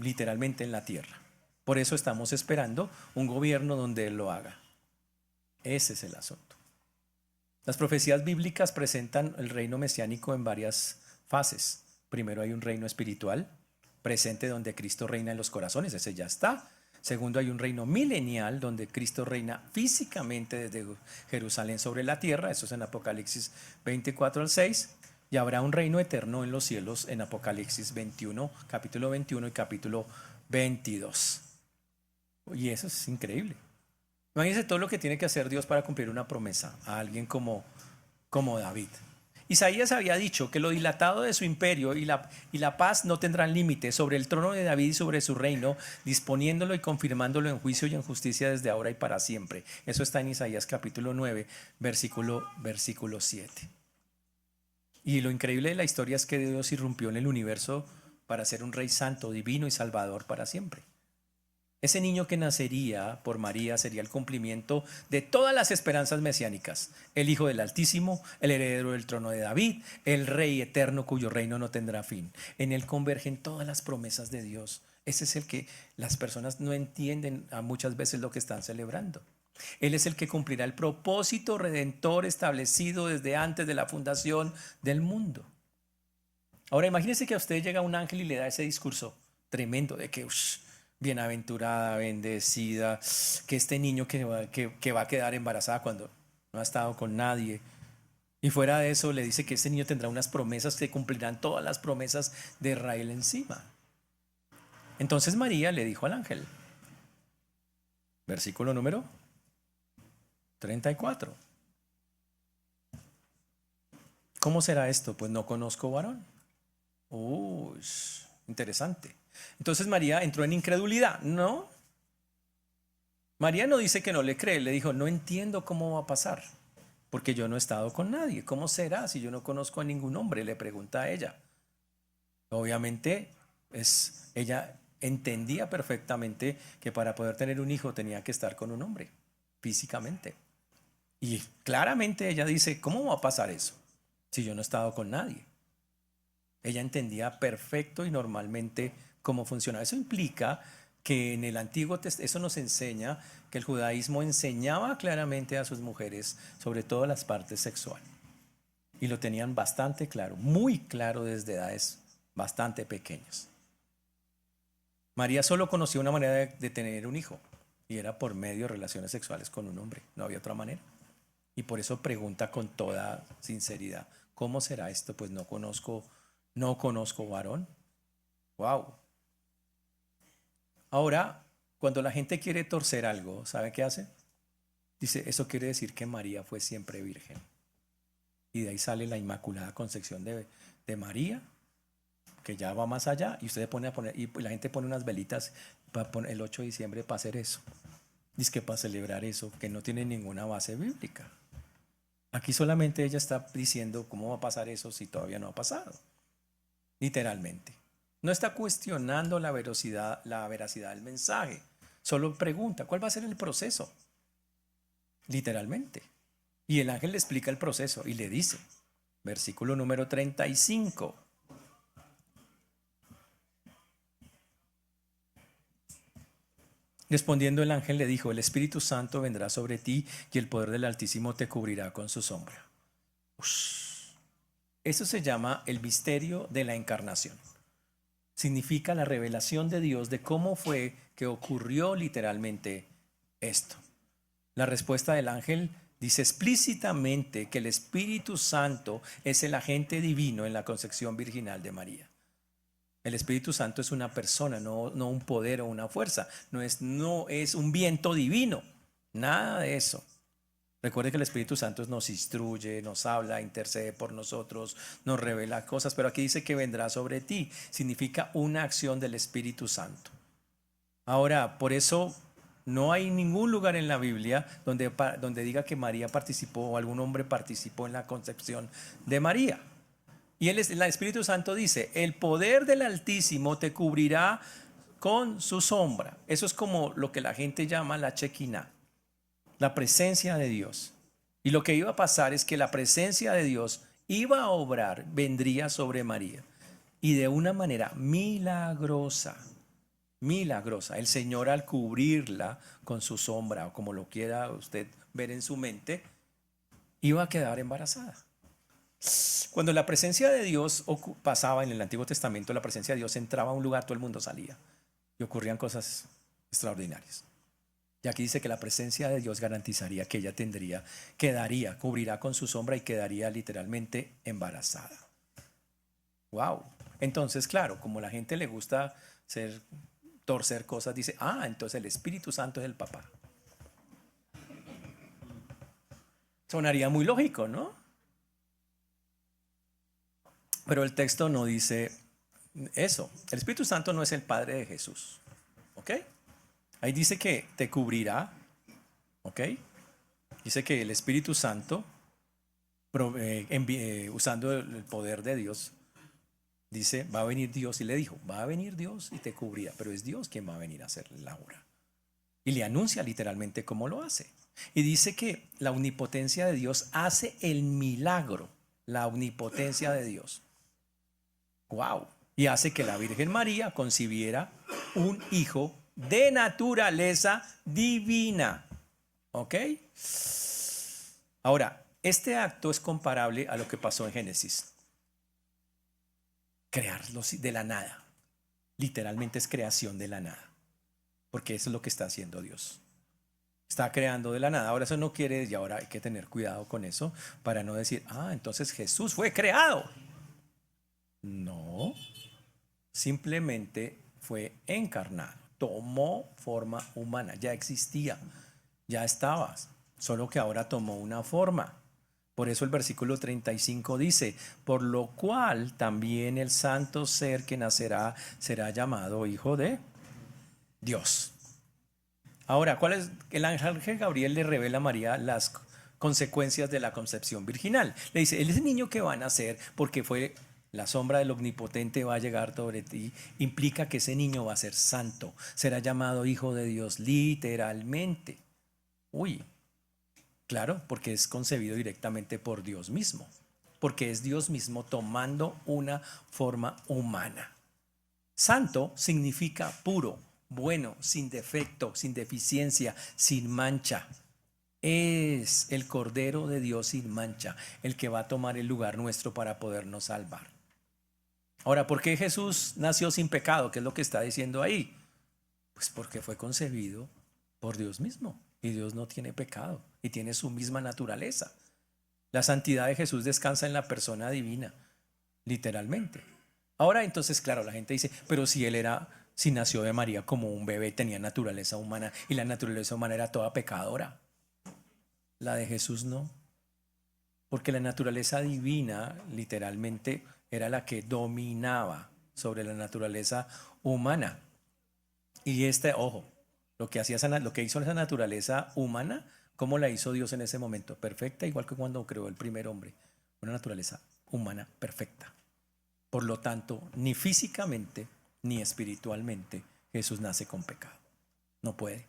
literalmente en la tierra. Por eso estamos esperando un gobierno donde Él lo haga. Ese es el asunto. Las profecías bíblicas presentan el reino mesiánico en varias fases. Primero hay un reino espiritual, presente donde Cristo reina en los corazones, ese ya está. Segundo, hay un reino milenial donde Cristo reina físicamente desde Jerusalén sobre la tierra, eso es en Apocalipsis 24:6, y habrá un reino eterno en los cielos en Apocalipsis 21, capítulo 21 y capítulo 22. Y eso es increíble. Imagínense todo lo que tiene que hacer Dios para cumplir una promesa a alguien como David. Isaías había dicho que lo dilatado de su imperio y la paz no tendrán límite sobre el trono de David y sobre su reino, disponiéndolo y confirmándolo en juicio y en justicia desde ahora y para siempre. Eso está en Isaías capítulo 9, versículo 7. Y lo increíble de la historia es que Dios irrumpió en el universo para ser un rey santo, divino y salvador para siempre. Ese niño que nacería por María sería el cumplimiento de todas las esperanzas mesiánicas. El Hijo del Altísimo, el heredero del trono de David, el Rey eterno cuyo reino no tendrá fin. En él convergen todas las promesas de Dios. Ese es el que las personas no entienden a muchas veces lo que están celebrando. Él es el que cumplirá el propósito redentor establecido desde antes de la fundación del mundo. Ahora imagínense que a usted llega un ángel y le da ese discurso tremendo de que bienaventurada, bendecida, que este niño que va a quedar embarazada cuando no ha estado con nadie. Y fuera de eso le dice que este niño tendrá unas promesas que cumplirán todas las promesas de Israel encima. Entonces María le dijo al ángel, versículo número 34. ¿Cómo será esto? Pues no conozco varón. Interesante. Entonces María entró en incredulidad. No. María no dice que no le cree, le dijo, no entiendo cómo va a pasar. porque yo no he estado con nadie. ¿Cómo será si yo no conozco a ningún hombre? Le pregunta a ella. Obviamente, ella entendía perfectamente que para poder tener un hijo tenía que estar con un hombre, físicamente. Y claramente ella dice, ¿cómo va a pasar eso si yo no he estado con nadie? Ella entendía perfecto y normalmente cómo funciona. Eso implica que en el Antiguo Testamento, eso nos enseña que el judaísmo enseñaba claramente a sus mujeres sobre todo las partes sexuales. Y lo tenían bastante claro, muy claro desde edades bastante pequeñas. María solo conocía una manera de tener un hijo y era por medio de relaciones sexuales con un hombre. No había otra manera. Y por eso pregunta con toda sinceridad, ¿cómo será esto? Pues no conozco varón. Wow. Ahora, cuando la gente quiere torcer algo, ¿sabe qué hace? Dice, eso quiere decir que María fue siempre virgen. Y de ahí sale la Inmaculada Concepción de María, que ya va más allá, y usted pone a poner, y la gente pone unas velitas para poner el 8 de diciembre para hacer eso. Dice que para celebrar eso, que no tiene ninguna base bíblica. Aquí solamente ella está diciendo cómo va a pasar eso si todavía no ha pasado. Literalmente. No está cuestionando la veracidad del mensaje. Solo pregunta, ¿cuál va a ser el proceso? Literalmente. Y el ángel le explica el proceso y le dice, versículo número 35. Respondiendo el ángel le dijo, el Espíritu Santo vendrá sobre ti y el poder del Altísimo te cubrirá con su sombra. Eso se llama el misterio de la encarnación. Significa la revelación de Dios de cómo fue que ocurrió literalmente esto. La respuesta del ángel dice explícitamente que el Espíritu Santo es el agente divino en la concepción virginal de María. El Espíritu Santo es una persona, no un poder o una fuerza. No es un viento divino. Nada de eso. Recuerde que el Espíritu Santo nos instruye, nos habla, intercede por nosotros, nos revela cosas, pero aquí dice que vendrá sobre ti. Significa una acción del Espíritu Santo. Ahora, por eso no hay ningún lugar en la Biblia donde diga que María participó o algún hombre participó en la concepción de María. Y el Espíritu Santo dice, el poder del Altísimo te cubrirá con su sombra. Eso es como lo que la gente llama la Shekinah, la presencia de Dios. Y lo que iba a pasar es que la presencia de Dios iba a obrar, vendría sobre María. Y de una manera milagrosa, milagrosa. El Señor al cubrirla con su sombra, o como lo quiera usted ver en su mente, iba a quedar embarazada. Cuando la presencia de Dios pasaba en el Antiguo Testamento, la presencia de Dios entraba a un lugar, todo el mundo salía. Y ocurrían cosas extraordinarias. Y aquí dice que la presencia de Dios garantizaría que ella cubrirá con su sombra y quedaría literalmente embarazada. Wow. Entonces, claro, como la gente le gusta torcer cosas, dice, entonces el Espíritu Santo es el papá. Sonaría muy lógico, ¿no? Pero el texto no dice eso. El Espíritu Santo no es el Padre de Jesús. ¿Ok? Ahí dice que te cubrirá. ¿Ok? Dice que el Espíritu Santo, usando el poder de Dios, dice, va a venir Dios. Y le dijo, va a venir Dios y te cubrirá. Pero es Dios quien va a venir a hacer la obra. Y le anuncia literalmente cómo lo hace. Y dice que la omnipotencia de Dios hace el milagro. La omnipotencia de Dios. Wow. Y hace que la Virgen María concibiera un hijo de naturaleza divina. ¿Ok? Ahora, este acto es comparable a lo que pasó en Génesis. Crearlo de la nada. Literalmente es creación de la nada. Porque eso es lo que está haciendo Dios. Está creando de la nada. Ahora eso no quiere, y ahora hay que tener cuidado con eso para no decir, entonces Jesús fue creado. No, simplemente fue encarnado, tomó forma humana, ya existía, ya estaba, solo que ahora tomó una forma. Por eso el versículo 35 dice, por lo cual también el santo ser que nacerá será llamado hijo de Dios. Ahora, ¿cuál es? El ángel Gabriel le revela a María consecuencias de la concepción virginal. Le dice, ese niño que va a nacer, porque fue la sombra del Omnipotente va a llegar sobre ti, implica que ese niño va a ser santo, será llamado Hijo de Dios literalmente. Uy, claro, porque es concebido directamente por Dios mismo, porque es Dios mismo tomando una forma humana. Santo significa puro, bueno, sin defecto, sin deficiencia, sin mancha. Es el Cordero de Dios sin mancha, el que va a tomar el lugar nuestro para podernos salvar. Ahora, ¿por qué Jesús nació sin pecado? ¿Qué es lo que está diciendo ahí? Pues porque fue concebido por Dios mismo y Dios no tiene pecado y tiene su misma naturaleza. La santidad de Jesús descansa en la persona divina, literalmente. Ahora entonces, claro, la gente dice, pero si nació de María como un bebé, tenía naturaleza humana y la naturaleza humana era toda pecadora. La de Jesús no, porque la naturaleza divina literalmente era la que dominaba sobre la naturaleza humana. Y ojo, lo que hizo esa naturaleza humana, ¿cómo la hizo Dios en ese momento? Perfecta, igual que cuando creó el primer hombre, una naturaleza humana perfecta. Por lo tanto, ni físicamente ni espiritualmente Jesús nace con pecado. No puede,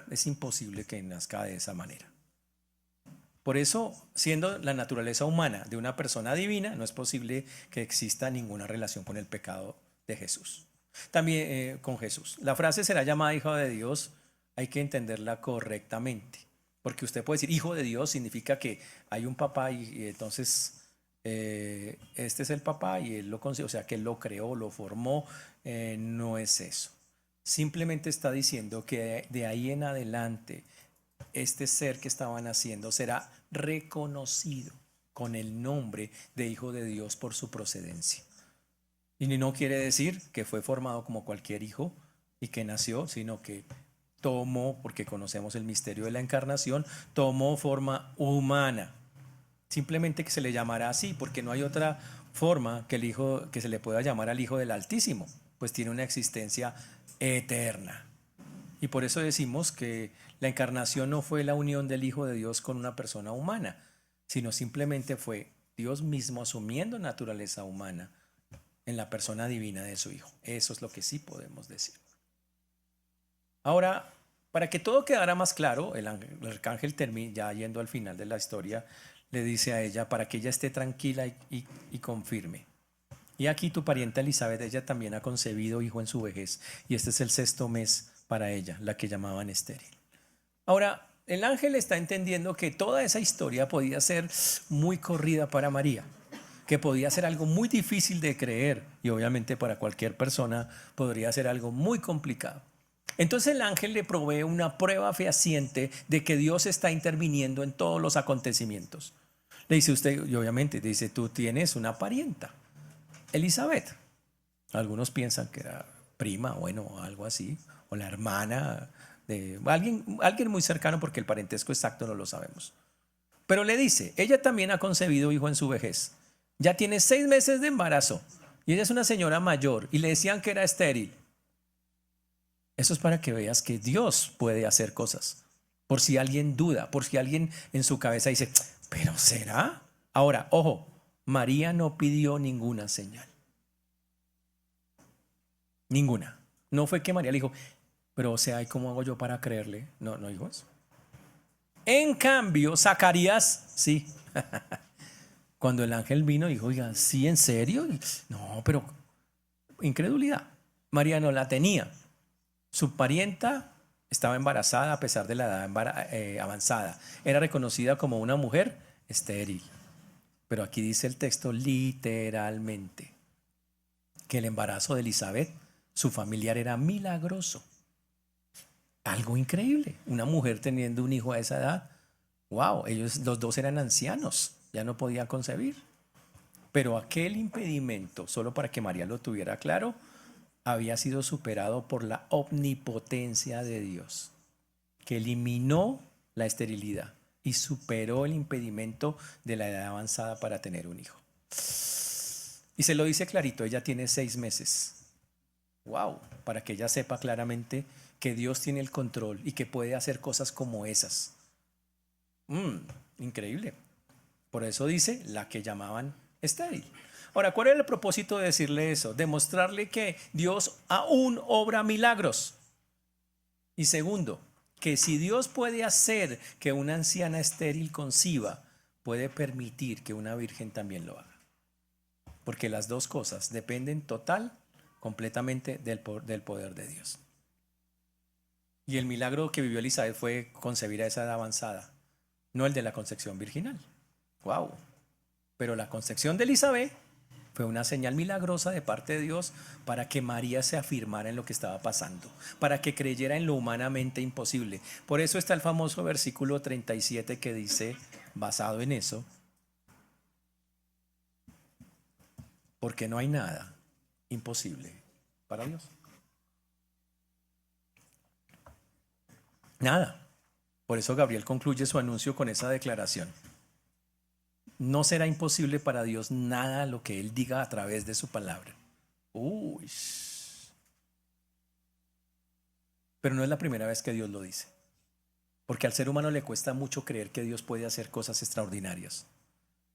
es imposible que nazca de esa manera. Por eso, siendo la naturaleza humana de una persona divina, no es posible que exista ninguna relación con el pecado de Jesús. También con Jesús. La frase será llamada Hijo de Dios, hay que entenderla correctamente. Porque usted puede decir Hijo de Dios significa que hay un papá y entonces este es el papá y él lo concibió, o sea que él lo creó, lo formó. No es eso. Simplemente está diciendo que de ahí en adelante este ser que estaban haciendo será reconocido con el nombre de Hijo de Dios por su procedencia. Y no quiere decir que fue formado como cualquier hijo y que nació, sino que tomó, porque conocemos el misterio de la encarnación, tomó forma humana. Simplemente que se le llamará así, porque no hay otra forma que se le pueda llamar al Hijo del Altísimo, pues tiene una existencia eterna. Y por eso decimos que la encarnación no fue la unión del Hijo de Dios con una persona humana, sino simplemente fue Dios mismo asumiendo naturaleza humana en la persona divina de su Hijo. Eso es lo que sí podemos decir. Ahora, para que todo quedara más claro, el arcángel termina, ya yendo al final de la historia, le dice a ella para que ella esté tranquila y confirme. Y aquí tu parienta Elizabeth, ella también ha concebido hijo en su vejez, y este es el 6º mes para ella, la que llamaban estéril. Ahora, el ángel está entendiendo que toda esa historia podía ser muy corrida para María, que podía ser algo muy difícil de creer, y obviamente para cualquier persona podría ser algo muy complicado. Entonces el ángel le provee una prueba fehaciente de que Dios está interviniendo en todos los acontecimientos. Le dice usted, y obviamente dice, tú tienes una parienta, Elizabeth. Algunos piensan que era prima, bueno, algo así, o la hermana de alguien muy cercano, porque el parentesco exacto no lo sabemos. Pero le dice, ella también ha concebido hijo en su vejez. Ya tiene 6 meses de embarazo y ella es una señora mayor y le decían que era estéril. Eso es para que veas que Dios puede hacer cosas. Por si alguien duda, por si alguien en su cabeza dice, ¿pero será? Ahora, ojo, María no pidió ninguna señal. Ninguna. No fue que María le dijo, pero o sea, ¿y cómo hago yo para creerle? No, no dijo eso. En cambio, Zacarías, sí. Cuando el ángel vino, dijo, oiga, ¿sí, en serio? No, pero incredulidad. María no la tenía. Su parienta estaba embarazada a pesar de la edad avanzada. Era reconocida como una mujer estéril. Pero aquí dice el texto literalmente que el embarazo de Elizabeth, su familiar, era milagroso. Algo increíble. Una mujer teniendo un hijo a esa edad. Wow, los dos eran ancianos, ya no podían concebir. Pero aquel impedimento, solo para que María lo tuviera claro, había sido superado por la omnipotencia de Dios, que eliminó la esterilidad y superó el impedimento de la edad avanzada para tener un hijo. Y se lo dice clarito, ella tiene 6 meses. Wow, para que ella sepa claramente que Dios tiene el control y que puede hacer cosas como esas. Increíble. Por eso dice la que llamaban estéril. Ahora, ¿cuál era el propósito de decirle eso? Demostrarle que Dios aún obra milagros. Y segundo, que si Dios puede hacer que una anciana estéril conciba, puede permitir que una virgen también lo haga. Porque las dos cosas dependen completamente del poder de Dios. Y el milagro que vivió Elizabeth fue concebir a esa edad avanzada, no el de la concepción virginal. ¡Wow! Pero la concepción de Elizabeth fue una señal milagrosa de parte de Dios para que María se afirmara en lo que estaba pasando, para que creyera en lo humanamente imposible. Por eso está el famoso versículo 37 que dice, basado en eso, porque no hay nada imposible para Dios. Nada. Por eso Gabriel concluye su anuncio con esa declaración. No será imposible para Dios nada lo que Él diga a través de su palabra. Uy. Pero no es la primera vez que Dios lo dice. Porque al ser humano le cuesta mucho creer que Dios puede hacer cosas extraordinarias.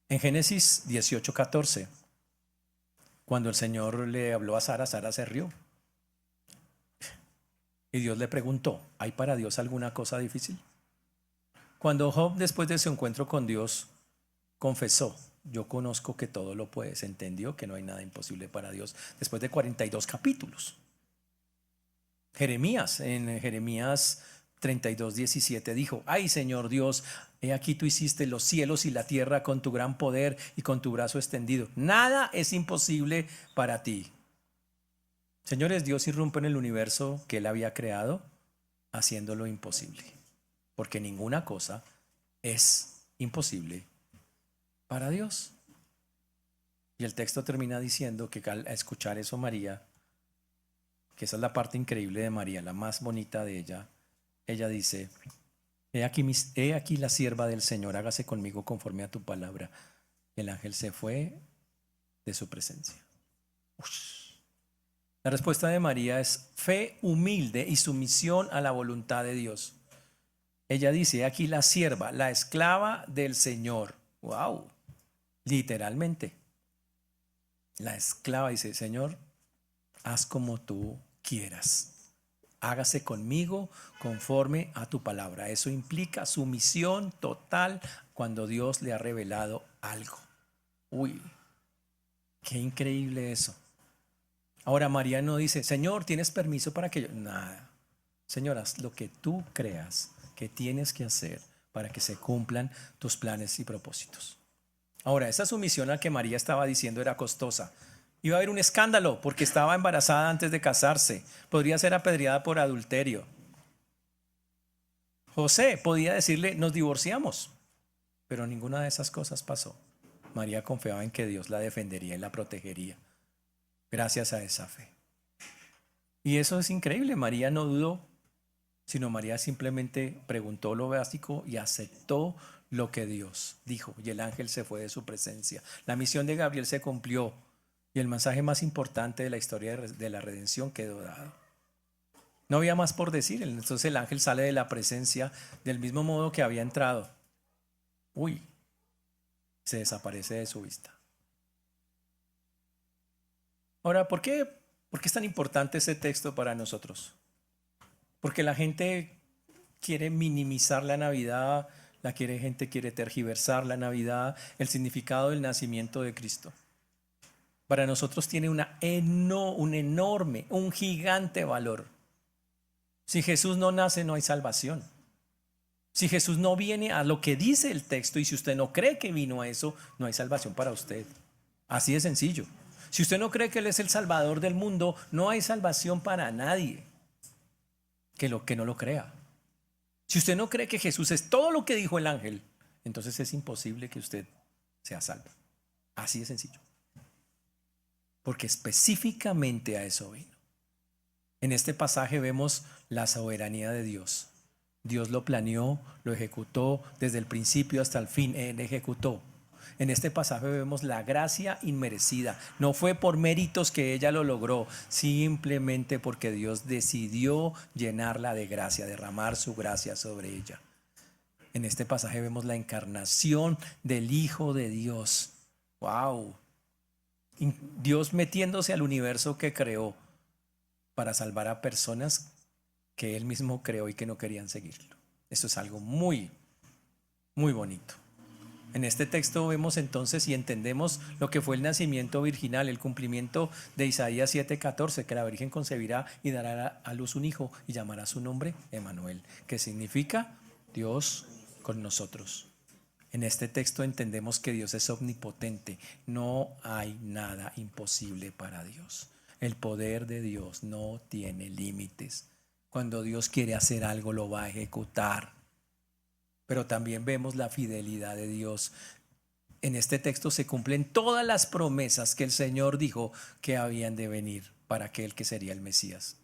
En Génesis 18:14, cuando el Señor le habló a Sara, Sara se rió. Y Dios le preguntó, ¿hay para Dios alguna cosa difícil? Cuando Job, después de su encuentro con Dios, confesó, yo conozco que todo lo puedes, entendió que no hay nada imposible para Dios, después de 42 capítulos. Jeremías, en Jeremías 32:17 dijo, ay Señor Dios, he aquí tú hiciste los cielos y la tierra con tu gran poder y con tu brazo extendido. Nada es imposible para ti. Señores, Dios irrumpe en el universo que Él había creado, haciéndolo imposible. Porque ninguna cosa es imposible para Dios. Y el texto termina diciendo que al escuchar eso María, que esa es la parte increíble de María, la más bonita de ella, ella dice, he aquí la sierva del Señor, hágase conmigo conforme a tu palabra. El ángel se fue de su presencia. Ush. La respuesta de María es fe humilde y sumisión a la voluntad de Dios. Ella dice, aquí la sierva, la esclava del Señor. ¡Wow! Literalmente. La esclava dice, Señor, haz como tú quieras. Hágase conmigo conforme a tu palabra. Eso implica sumisión total cuando Dios le ha revelado algo. Uy, qué increíble eso. Ahora María no dice, Señor, ¿tienes permiso para que yo? Nada. Señor, haz lo que tú creas que tienes que hacer para que se cumplan tus planes y propósitos. Ahora, esa sumisión a que María estaba diciendo era costosa. Iba a haber un escándalo porque estaba embarazada antes de casarse. Podría ser apedreada por adulterio. José podía decirle, nos divorciamos. Pero ninguna de esas cosas pasó. María confiaba en que Dios la defendería y la protegería. Gracias a esa fe. Y eso es increíble. María no dudó, sino María simplemente preguntó lo básico y aceptó lo que Dios dijo. Y el ángel se fue de su presencia. La misión de Gabriel se cumplió. Y el mensaje más importante de la historia de la redención quedó dado. No había más por decir. Entonces el ángel sale de la presencia del mismo modo que había entrado. Uy, se desaparece de su vista. Ahora, ¿por qué es tan importante ese texto para nosotros? Porque la gente quiere minimizar la Navidad, gente quiere tergiversar la Navidad, el significado del nacimiento de Cristo. Para nosotros tiene un enorme, un gigante valor. Si Jesús no nace, no hay salvación. Si Jesús no viene a lo que dice el texto y si usted no cree que vino a eso, no hay salvación para usted. Así de sencillo. Si usted no cree que Él es el Salvador del mundo, no hay salvación para nadie que no lo crea. Si usted no cree que Jesús es todo lo que dijo el ángel, entonces es imposible que usted sea salvo. Así de sencillo. Porque específicamente a eso vino. En este pasaje vemos la soberanía de Dios. Dios lo planeó, lo ejecutó desde el principio hasta el fin. Él ejecutó. En este pasaje vemos la gracia inmerecida. No fue por méritos que ella lo logró, simplemente porque Dios decidió llenarla de gracia, derramar su gracia sobre ella. En este pasaje vemos la encarnación del Hijo de Dios. ¡Wow! Dios metiéndose al universo que creó para salvar a personas que Él mismo creó y que no querían seguirlo. Esto es algo muy, muy bonito. En este texto vemos entonces y entendemos lo que fue el nacimiento virginal, el cumplimiento de Isaías 7:14, que la Virgen concebirá y dará a luz un hijo y llamará su nombre Emmanuel, que significa Dios con nosotros. En este texto entendemos que Dios es omnipotente, no hay nada imposible para Dios. El poder de Dios no tiene límites. Cuando Dios quiere hacer algo, lo va a ejecutar. Pero también vemos la fidelidad de Dios. En este texto se cumplen todas las promesas que el Señor dijo que habían de venir para aquel que sería el Mesías.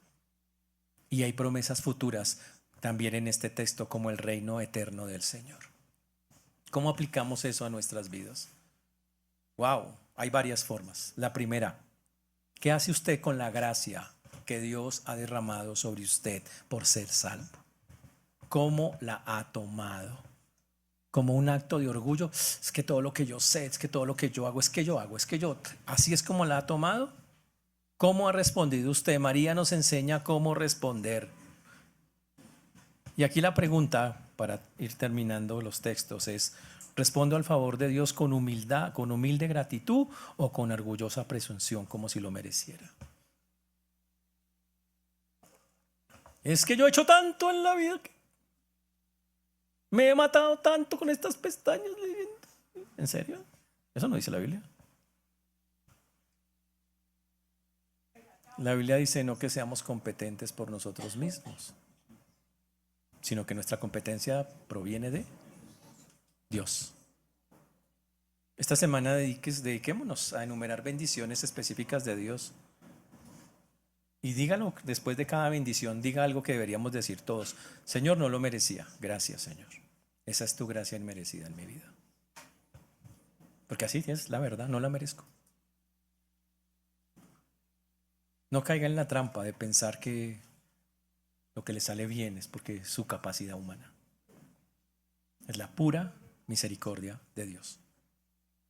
Y hay promesas futuras también en este texto, como el reino eterno del Señor. ¿Cómo aplicamos eso a nuestras vidas? Wow, hay varias formas. La primera, ¿qué hace usted con la gracia que Dios ha derramado sobre usted por ser salvo? ¿Cómo la ha tomado? ¿Como un acto de orgullo? Es que todo lo que yo sé, es que todo lo que yo hago, es que yo hago, es que yo... ¿Así es como la ha tomado? ¿Cómo ha respondido usted? María nos enseña cómo responder. Y aquí la pregunta, para ir terminando los textos, es: ¿respondo al favor de Dios con humildad, con humilde gratitud, o con orgullosa presunción, como si lo mereciera? Es que yo he hecho tanto en la vida, que me he matado tanto con estas pestañas leyendo. ¿En serio? Eso no dice la Biblia. La Biblia dice no que seamos competentes por nosotros mismos, sino que nuestra competencia proviene de Dios. Esta semana dediquémonos a enumerar bendiciones específicas de Dios. Y dígalo después de cada bendición, diga algo que deberíamos decir todos: Señor, no lo merecía, gracias Señor. Esa es tu gracia inmerecida en mi vida. Porque así es la verdad, no la merezco. No caiga en la trampa de pensar que lo que le sale bien es porque es su capacidad humana. Es la pura misericordia de Dios.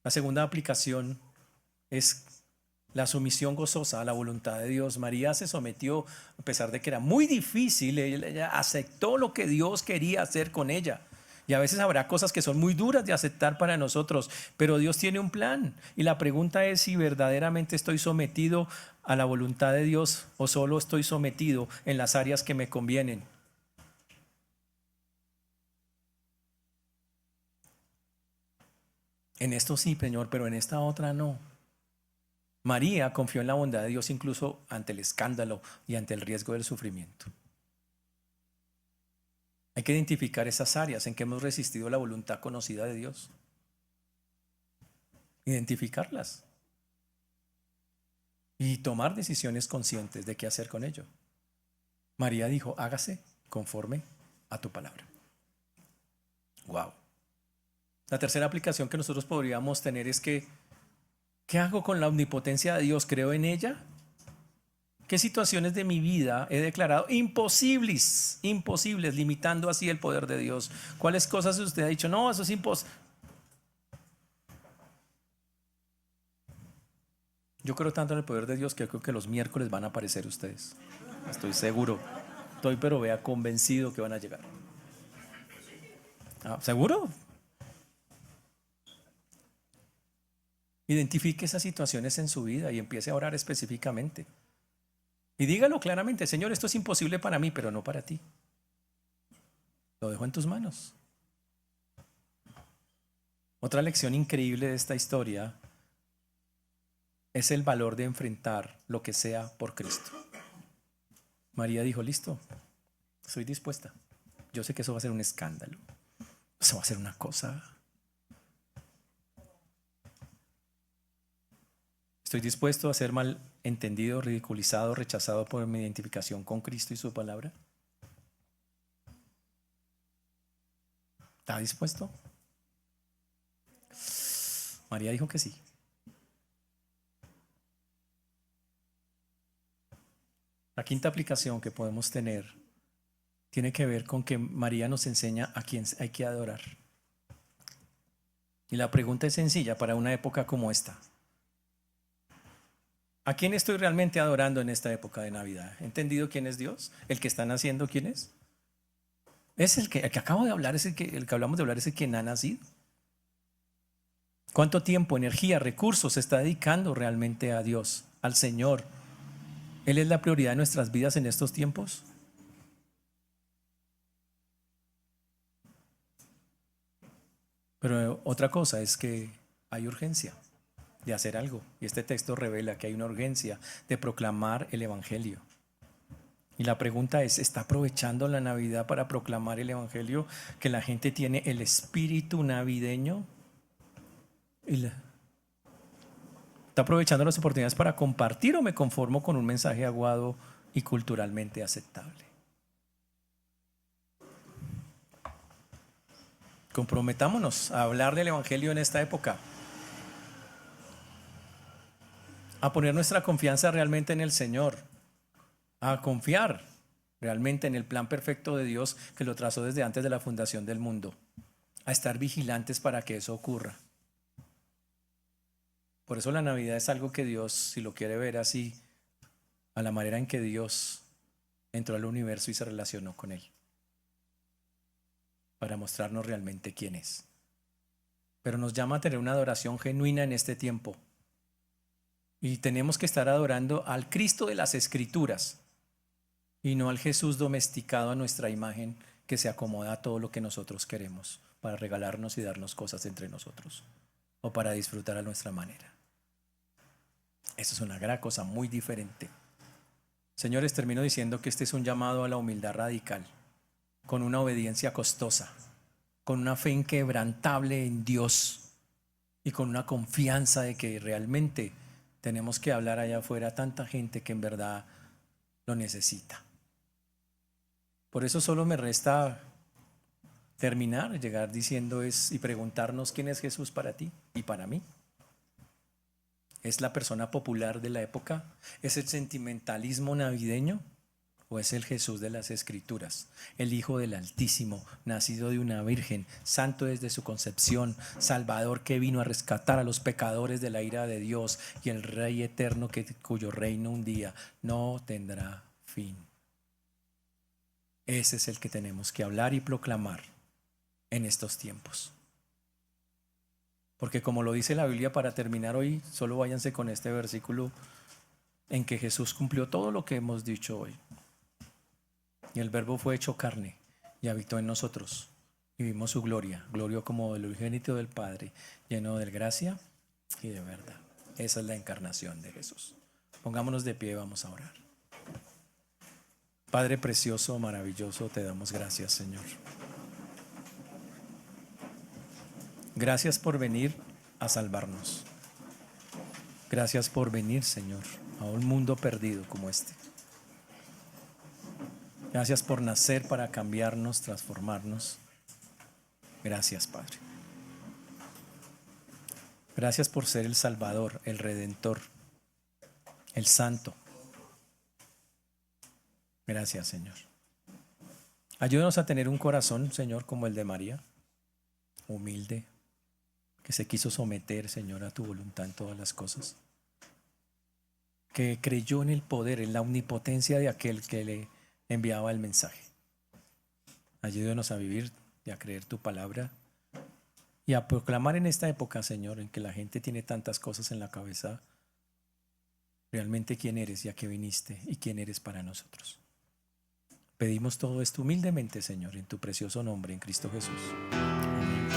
La segunda aplicación es la sumisión gozosa a la voluntad de Dios. María se sometió a pesar de que era muy difícil. Ella aceptó lo que Dios quería hacer con ella. Y a veces habrá cosas que son muy duras de aceptar para nosotros, pero Dios tiene un plan. Y la pregunta es si verdaderamente estoy sometido a la voluntad de Dios o solo estoy sometido en las áreas que me convienen. En esto sí, Señor, pero en esta otra no. María confió en la bondad de Dios incluso ante el escándalo y ante el riesgo del sufrimiento. Hay que identificar esas áreas en que hemos resistido la voluntad conocida de Dios. Identificarlas y tomar decisiones conscientes de qué hacer con ello. María dijo: hágase conforme a tu palabra. Wow. La tercera aplicación que nosotros podríamos tener es que, ¿qué hago con la omnipotencia de Dios? ¿Creo en ella? ¿Qué situaciones de mi vida he declarado imposibles, limitando así el poder de Dios? ¿Cuáles cosas usted ha dicho? No, eso es imposible. Yo creo tanto en el poder de Dios que creo que los miércoles van a aparecer ustedes. Estoy seguro. Estoy, pero vea, convencido que van a llegar. ¿Seguro? Identifique esas situaciones en su vida y empiece a orar específicamente. Y dígalo claramente: Señor, esto es imposible para mí, pero no para ti. Lo dejo en tus manos. Otra lección increíble de esta historia es el valor de enfrentar lo que sea por Cristo. María dijo: listo, estoy dispuesta. Yo sé que eso va a ser un escándalo. Eso va a ser una cosa. Estoy dispuesto a ser mal entendido, ridiculizado, rechazado por mi identificación con Cristo y su palabra. ¿Está dispuesto? María dijo que sí. La quinta aplicación que podemos tener tiene que ver con que María nos enseña a quién hay que adorar. Y la pregunta es sencilla para una época como esta. ¿A quién estoy realmente adorando en esta época de Navidad? ¿He entendido quién es Dios? ¿El que está naciendo quién es? Es el que acabo de hablar, es el que hablamos de hablar, es el quien ha nacido. ¿Cuánto tiempo, energía, recursos se está dedicando realmente a Dios, al Señor? ¿Él es la prioridad de nuestras vidas en estos tiempos? Pero otra cosa es que hay urgencia de hacer algo. Y este texto revela que hay una urgencia de proclamar el Evangelio. Y la pregunta es, ¿está aprovechando la Navidad para proclamar el Evangelio? Que la gente tiene el espíritu navideño. ¿Está aprovechando las oportunidades para compartir o me conformo con un mensaje aguado y culturalmente aceptable? Comprometámonos a hablar del Evangelio en esta época, a poner nuestra confianza realmente en el Señor, a confiar realmente en el plan perfecto de Dios que lo trazó desde antes de la fundación del mundo, a estar vigilantes para que eso ocurra. Por eso la Navidad es algo que Dios, si lo quiere ver así, a la manera en que Dios entró al universo y se relacionó con él, para mostrarnos realmente quién es. Pero nos llama a tener una adoración genuina en este tiempo. Y tenemos que estar adorando al Cristo de las Escrituras y no al Jesús domesticado a nuestra imagen que se acomoda a todo lo que nosotros queremos para regalarnos y darnos cosas entre nosotros o para disfrutar a nuestra manera. Eso es una gran cosa muy diferente. Señores, termino diciendo que este es un llamado a la humildad radical, con una obediencia costosa, con una fe inquebrantable en Dios y con una confianza de que realmente tenemos que hablar allá afuera a tanta gente que en verdad lo necesita. Por eso solo me resta terminar, llegar diciendo y preguntarnos quién es Jesús para ti y para mí. ¿Es la persona popular de la época? ¿Es el sentimentalismo navideño? ¿O es el Jesús de las Escrituras, el Hijo del Altísimo, nacido de una virgen, santo desde su concepción, Salvador que vino a rescatar a los pecadores de la ira de Dios y el Rey eterno cuyo reino un día no tendrá fin? Ese es el que tenemos que hablar y proclamar en estos tiempos. Porque como lo dice la Biblia, para terminar hoy, solo váyanse con este versículo en que Jesús cumplió todo lo que hemos dicho hoy. Y el Verbo fue hecho carne y habitó en nosotros. Y vimos su gloria, gloria como del unigénito del Padre, lleno de gracia y de verdad. Esa es la encarnación de Jesús. Pongámonos de pie y vamos a orar. Padre precioso, maravilloso, te damos gracias, Señor. Gracias por venir a salvarnos. Gracias por venir, Señor, a un mundo perdido como este. Gracias por nacer para cambiarnos, transformarnos. Gracias, Padre. Gracias por ser el Salvador, el Redentor, el Santo. Gracias, Señor. Ayúdanos a tener un corazón, Señor, como el de María, humilde, que se quiso someter, Señor, a tu voluntad en todas las cosas, que creyó en el poder, en la omnipotencia de aquel que le enviaba el mensaje. Ayúdanos a vivir y a creer tu palabra y a proclamar en esta época, Señor, en que la gente tiene tantas cosas en la cabeza, realmente quién eres y a qué viniste y quién eres para nosotros. Pedimos todo esto humildemente, Señor, en tu precioso nombre, en Cristo Jesús. Amén.